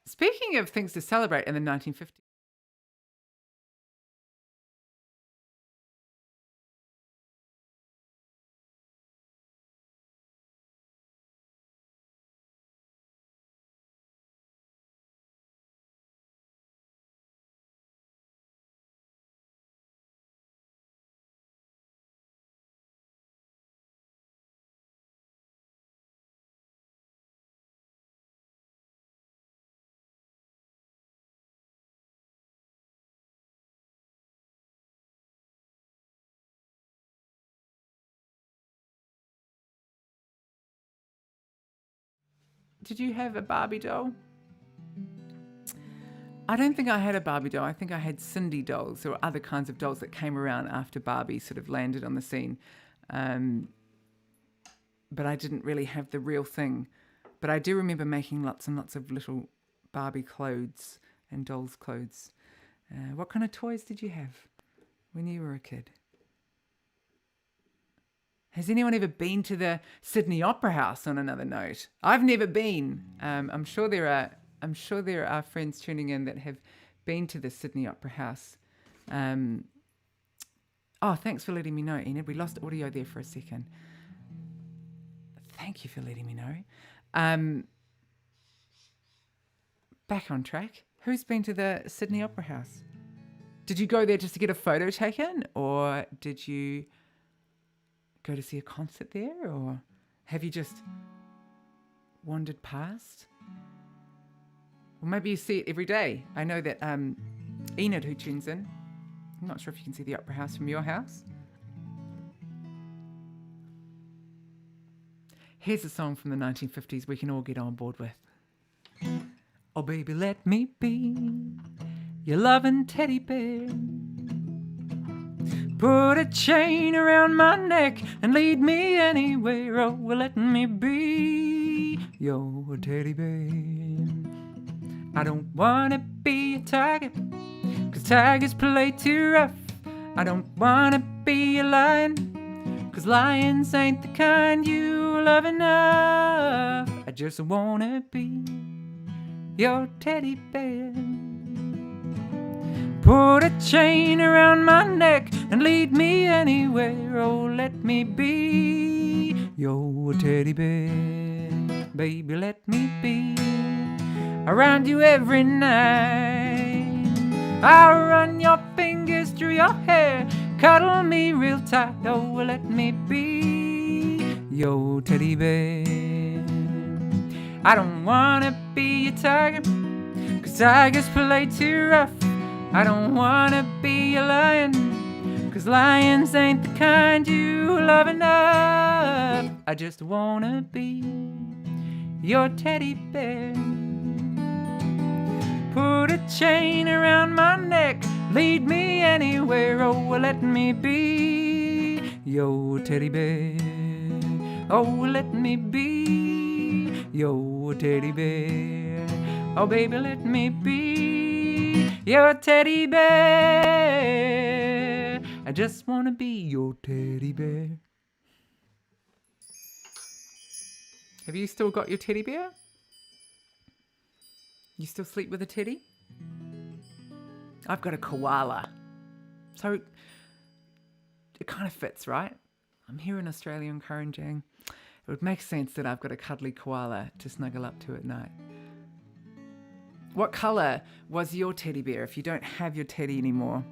Speaking of things to celebrate in the 1950s, did you have a Barbie doll? I don't think I had a Barbie doll. I think I had Cindy dolls or other kinds of dolls that came around after Barbie sort of landed on the scene. But I didn't really have the real thing. But I do remember making lots and lots of little Barbie clothes and dolls' clothes. What kind of toys did you have when you were a kid? Has anyone ever been to the Sydney Opera House, on another note? I've never been. I'm sure there are friends tuning in that have been to the Sydney Opera House. Oh, thanks for letting me know, Enid. We lost audio there for a second. Thank you for letting me know. Back on track. Who's been to the Sydney Opera House? Did you go there just to get a photo taken, or did you go to see a concert there, or have you just wandered past? Or maybe you see it every day. I know that Enid, who tunes in, I'm not sure if you can see the Opera House from your house. Here's a song from the 1950s we can all get on board with. Oh baby, let me be your loving teddy bear. Put a chain around my neck and lead me anywhere. Oh, well, let me be your teddy bear. I don't wanna be a tiger, 'cause tigers play too rough. I don't wanna be a lion, 'cause lions ain't the kind you love enough. I just wanna be your teddy bear. Put a chain around my neck and lead me anywhere. Oh, let me be your teddy bear. Baby, let me be around you every night. I'll run your fingers through your hair, cuddle me real tight. Oh, let me be your teddy bear. I don't wanna be a tiger, 'cause tigers play too rough. I don't wanna be a lion, 'cause lions ain't the kind you love enough. I just wanna be your teddy bear. Put a chain around my neck, lead me anywhere. Oh, let me be your teddy bear. Oh, let me be your teddy bear. Oh, baby, let me be your teddy bear. I just want to be your teddy bear. Have you still got your teddy bear? You still sleep with a teddy? I've got a koala. So it kind of fits, right? I'm here in Australia in Kurunjang, it would make sense that I've got a cuddly koala to snuggle up to at night. What colour was your teddy bear if you don't have your teddy anymore?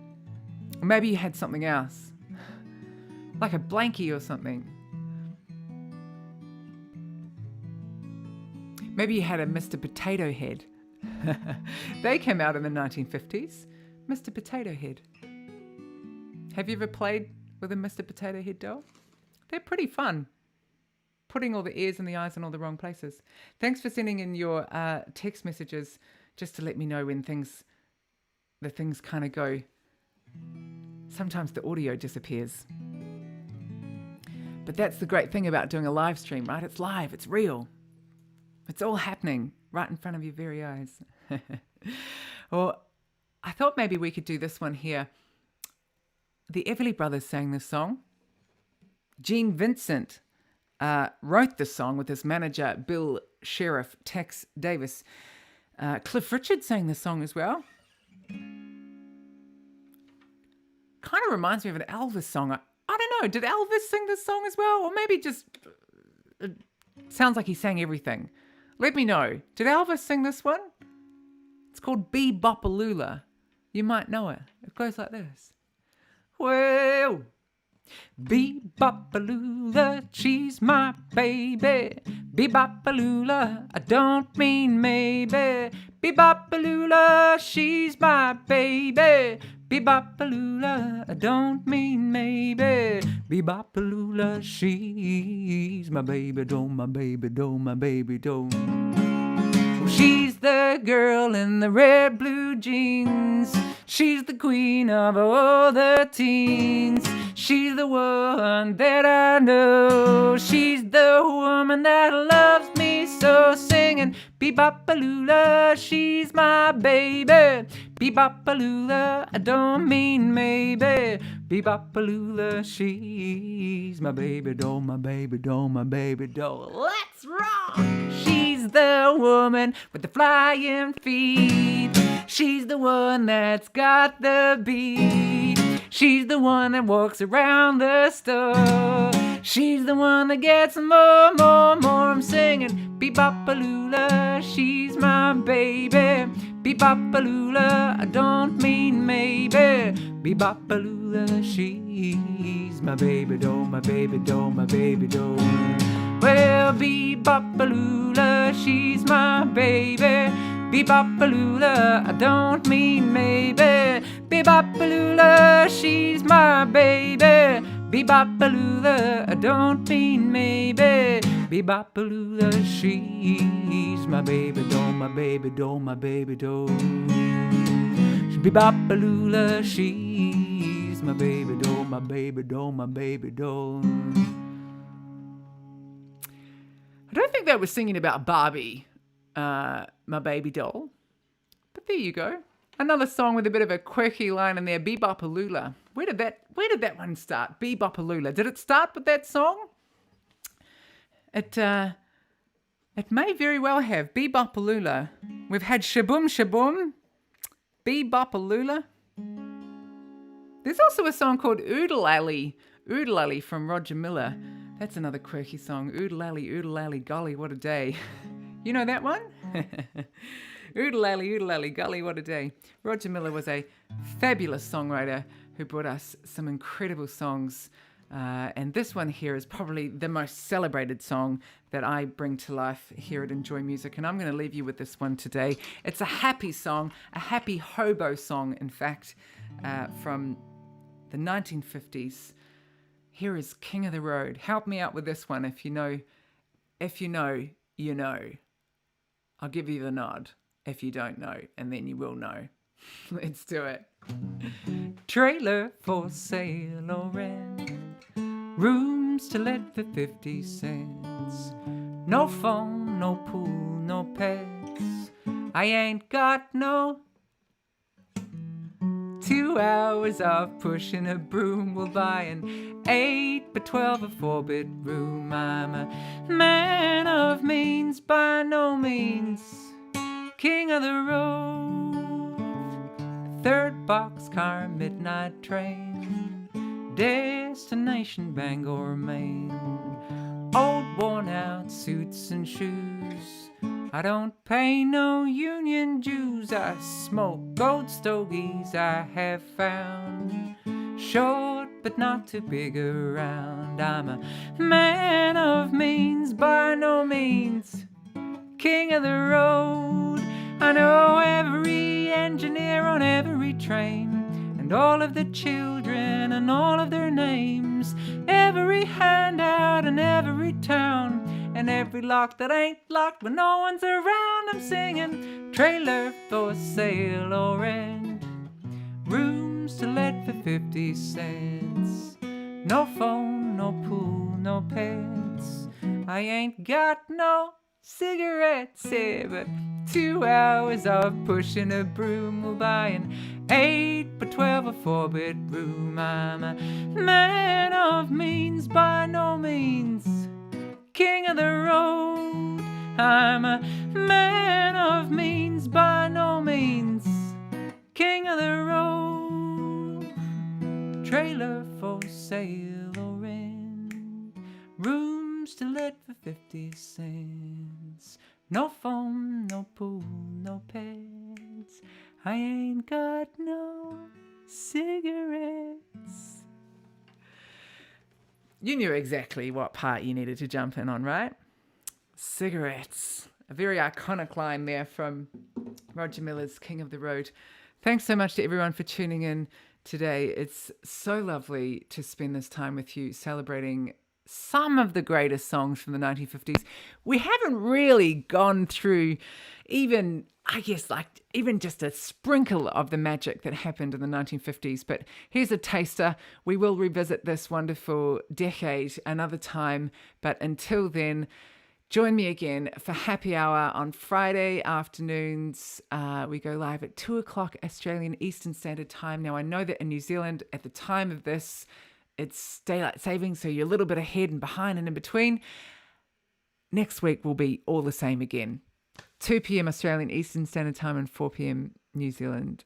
Or maybe you had something else, like a blankie or something. Maybe you had a Mr. Potato Head. They came out in the 1950s. Mr. Potato Head. Have you ever played with a Mr. Potato Head doll? They're pretty fun. Putting all the ears and the eyes in all the wrong places. Thanks for sending in your text messages just to let me know when the things kind of go. Sometimes the audio disappears. But that's the great thing about doing a live stream, right? It's live, it's real. It's all happening right in front of your very eyes. Well, I thought maybe we could do this one here. The Everly Brothers sang this song. Gene Vincent wrote the song with his manager, Bill Sheriff Tex Davis. Cliff Richard sang the song as well. Kind of reminds me of an Elvis song. I don't know, did Elvis sing this song as well? Or maybe just, it sounds like he sang everything. Let me know. Did Elvis sing this one? It's called Be-Bop-A-Lula. You might know it. It goes like this. Well, Be-Bop-A-Lula, she's my baby. Be-Bop-A-Lula, I don't mean maybe. Be-Bop-A-Lula, she's my baby. Be-Bop-A-Lula, I don't mean maybe. Be-Bop-A-Lula, she's my baby doll, my baby doll, my baby doll. She's the girl in the red blue jeans. She's the queen of all the teens. She's the one that I know. She's the woman that loves me so, singing Be-Bop-A-Lula, she's my baby. Be-Bop-A-Lula, I don't mean maybe. Be-Bop-A-Lula, she's my baby doll, my baby doll, my baby doll. Let's rock! She's the woman with the flying feet. She's the one that's got the beat. She's the one that walks around the store. She's the one that gets more. I'm singing Be-Bop-A-Lula, she's my baby. Be-Bop-A-Lula, I don't mean maybe. Be-Bop-A-Lula, she's my baby doll, my baby doll, my baby doll. Well, Be-Bop-A-Lula, she's my baby. Be-Bop-A-Lula, I don't mean maybe. Be-Bop-A-Lula, she's my baby. Be-Bop-A-Lula, I don't mean maybe. Be-Bop-A-Lula, she's my baby doll, my baby doll, my baby doll. Be-Bop-A-Lula, she's my baby doll, my baby doll, my baby doll. I don't think that was singing about Barbie, my baby doll. But there you go. Another song with a bit of a quirky line in there, Be-Bop-A-Lula. Where did that one start? Be-Bop-A-Lula. Did it start with that song? It may very well have. Be-Bop-A-Lula. We've had Shaboom Shaboom. Be-Bop-A-Lula. There's also a song called Oodle Alley. Oodle Alley from Roger Miller. That's another quirky song. Oodle alley, golly, what a day. You know that one? Oodle alley, golly, what a day. Roger Miller was a fabulous songwriter who brought us some incredible songs. And this one here is probably the most celebrated song that I bring to life here at Enjoy Music. And I'm going to leave you with this one today. It's a happy song, a happy hobo song, in fact, from the 1950s. Here is King of the Road. Help me out with this one. If you know, you know. I'll give you the nod if you don't know, and then you will know. Let's do it. Trailer for sale or rent. Rooms to let for 50 cents. No phone, no pool, no pets. I ain't got no 2 hours of pushing a broom. Will buy an 8x12 a 4-bedroom. I'm a man of means, by no means king of the road. Third boxcar, midnight train. Destination Bangor, Maine. old worn out suits and shoes. I don't pay no union dues. I smoke gold stogies I have found. Short but not too big around. I'm a man of means, by no means king of the road. I know every engineer on every train, and all of the children and all of their names, every handout in every town, and every lock that ain't locked when no one's around. I'm singing trailer for sale or rent, rooms to let for 50 cents. No phone, no pool, no pets. I ain't got no cigarettes here, but 2 hours of pushing a broom will buy an 8 by 12 or 4-bedroom. I'm a man of means, by no means king of the road. I'm a man of means, by no means king of the road. Trailer for sale or rent, rooms to let for 50 cents. No phone, no pool, no pets. I ain't got no cigarettes. You knew exactly what part you needed to jump in on, right? Cigarettes. A very iconic line there from Roger Miller's King of the Road. Thanks so much to everyone for tuning in today. It's so lovely to spend this time with you celebrating some of the greatest songs from the 1950s. We haven't really gone through even just a sprinkle of the magic that happened in the 1950s. But here's a taster. We will revisit this wonderful decade another time. But until then, join me again for Happy Hour on Friday afternoons. We go live at 2 o'clock Australian Eastern Standard Time. Now, I know that in New Zealand, at the time of this, it's daylight saving, so you're a little bit ahead and behind and in between. Next week will be all the same again. 2 p.m. Australian Eastern Standard Time and 4 p.m. New Zealand.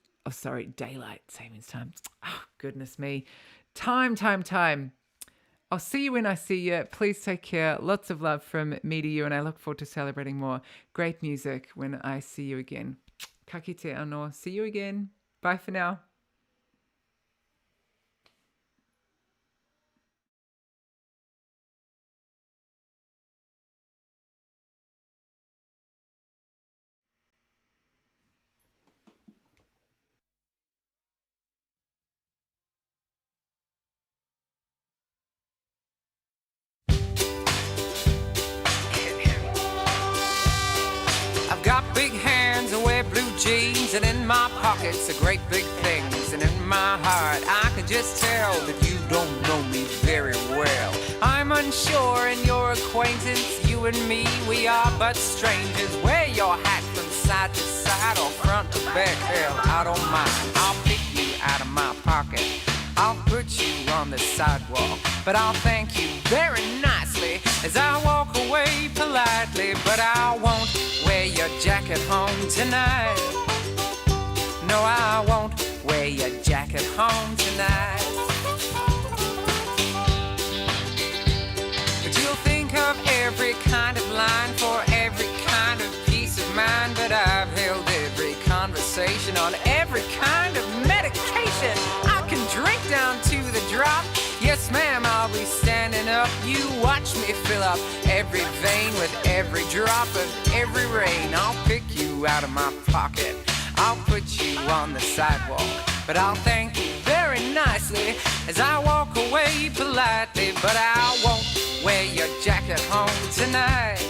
Daylight savings time. Oh, goodness me. Time. I'll see you when I see you. Please take care. Lots of love from me to you, and I look forward to celebrating more great music when I see you again. Ka kite anō. See you again. Bye for now. Got big hands, I wear blue jeans, and in my pockets are great big things. And in my heart, I can just tell that you don't know me very well. I'm unsure in your acquaintance, you and me, we are but strangers. Wear your hat from side to side or front to back, hell, I don't mind. I'll pick you out of my pocket, I'll put you on the sidewalk, but I'll thank you very nicely as I walk away politely. But I won't wear your jacket home tonight. No, I won't wear your jacket home tonight. But you'll think of every kind of line for every kind of peace of mind. But I've held every conversation on every kind of medication. I can drink down to the drop. Yes, ma'am, I'll be standing up. You watch me fill up every vein with every drop of every rain. I'll pick you out of my pocket, I'll put you on the sidewalk, but I'll thank you very nicely as I walk away politely. But I won't wear your jacket home tonight.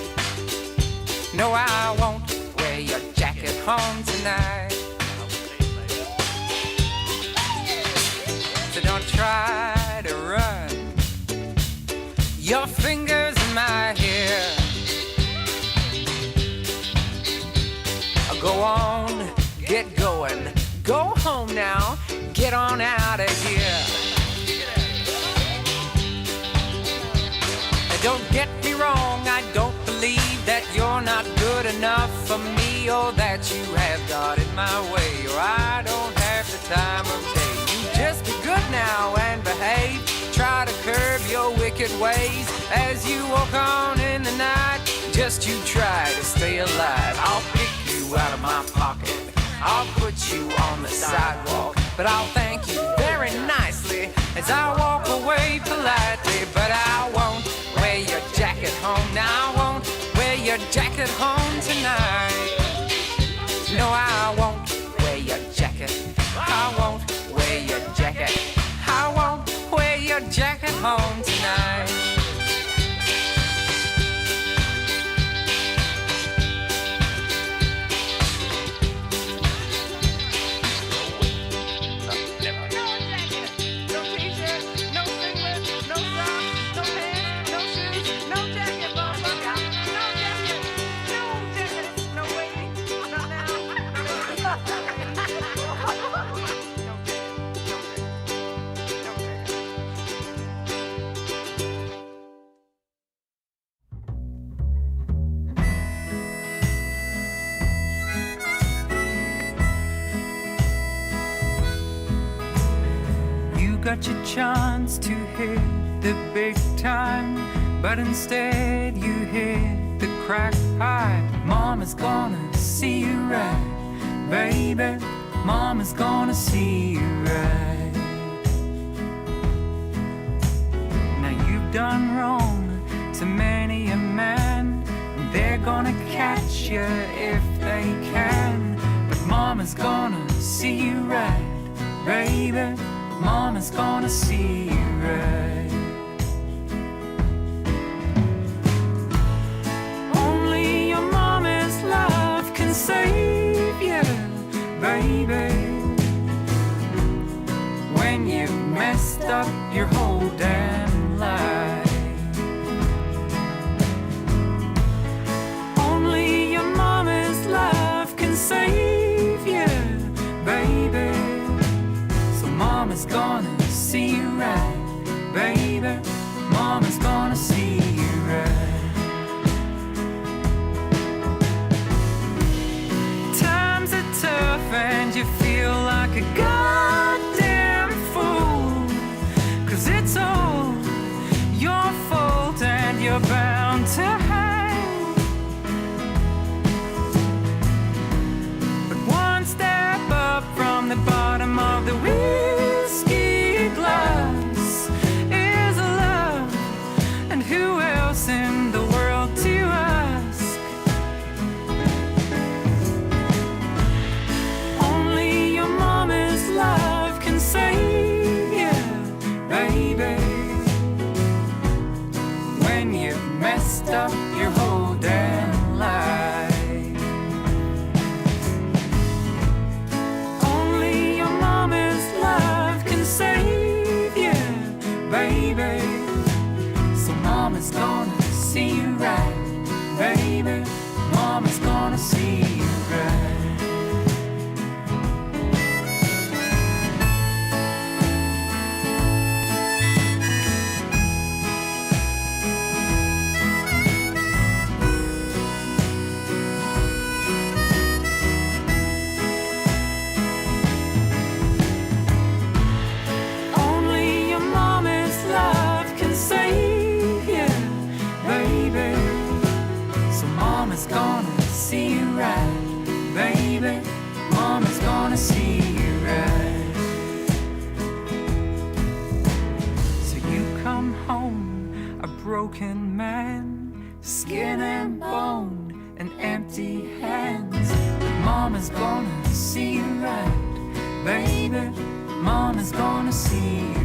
No, I won't wear your jacket home tonight. So don't try to run your fingers in my hair. Go on, get going, go home now, get on out of here. Don't get me wrong, I don't believe that you're not good enough for me, or that you have got in my way, or I don't have the time of day. You just be good now and behave, try to curb your wicked ways. As you walk on in the night, just you try to stay alive. I'll pick you out of my pocket, I'll put you on the sidewalk, but I'll thank you very nicely as I walk away politely. But I won't wear your jacket home. Now I won't wear your jacket home tonight. No, I won't wear your jacket. I won't wear your jacket. I won't wear your jacket home tonight. Got your chance to hit the big time, but instead you hit the crack pipe. Mama's gonna see you right, baby. Mama's gonna see you right. Now you've done wrong to many a man, and they're gonna catch you if they can. But Mama's gonna see you right, baby. Mama's gonna see you right. Only your mama's love can save you, baby. When you've messed up your whole damn life. Only your mama's love can save you, baby. Mama's gonna see you right, baby. Mama's gonna see you right. Times are tough and you feel like a goddamn fool, 'cause it's all your fault and you're bound to hang. But one step up from the bottom of the whiskey glass is love, and who else in the world to ask? Only your mama's love can save you, baby. When you've messed up your whole damn life. Only your mama's love can save you, baby. So Mama's gonna see you right, baby. Mama's gonna see you right. Only your mama's love can save you, baby. So Mama's gonna see you right, baby. Mama's gonna see you right. So you come home a broken man, skin and bone and empty hands. But Mama's gonna see you right, baby. Mama's gonna see you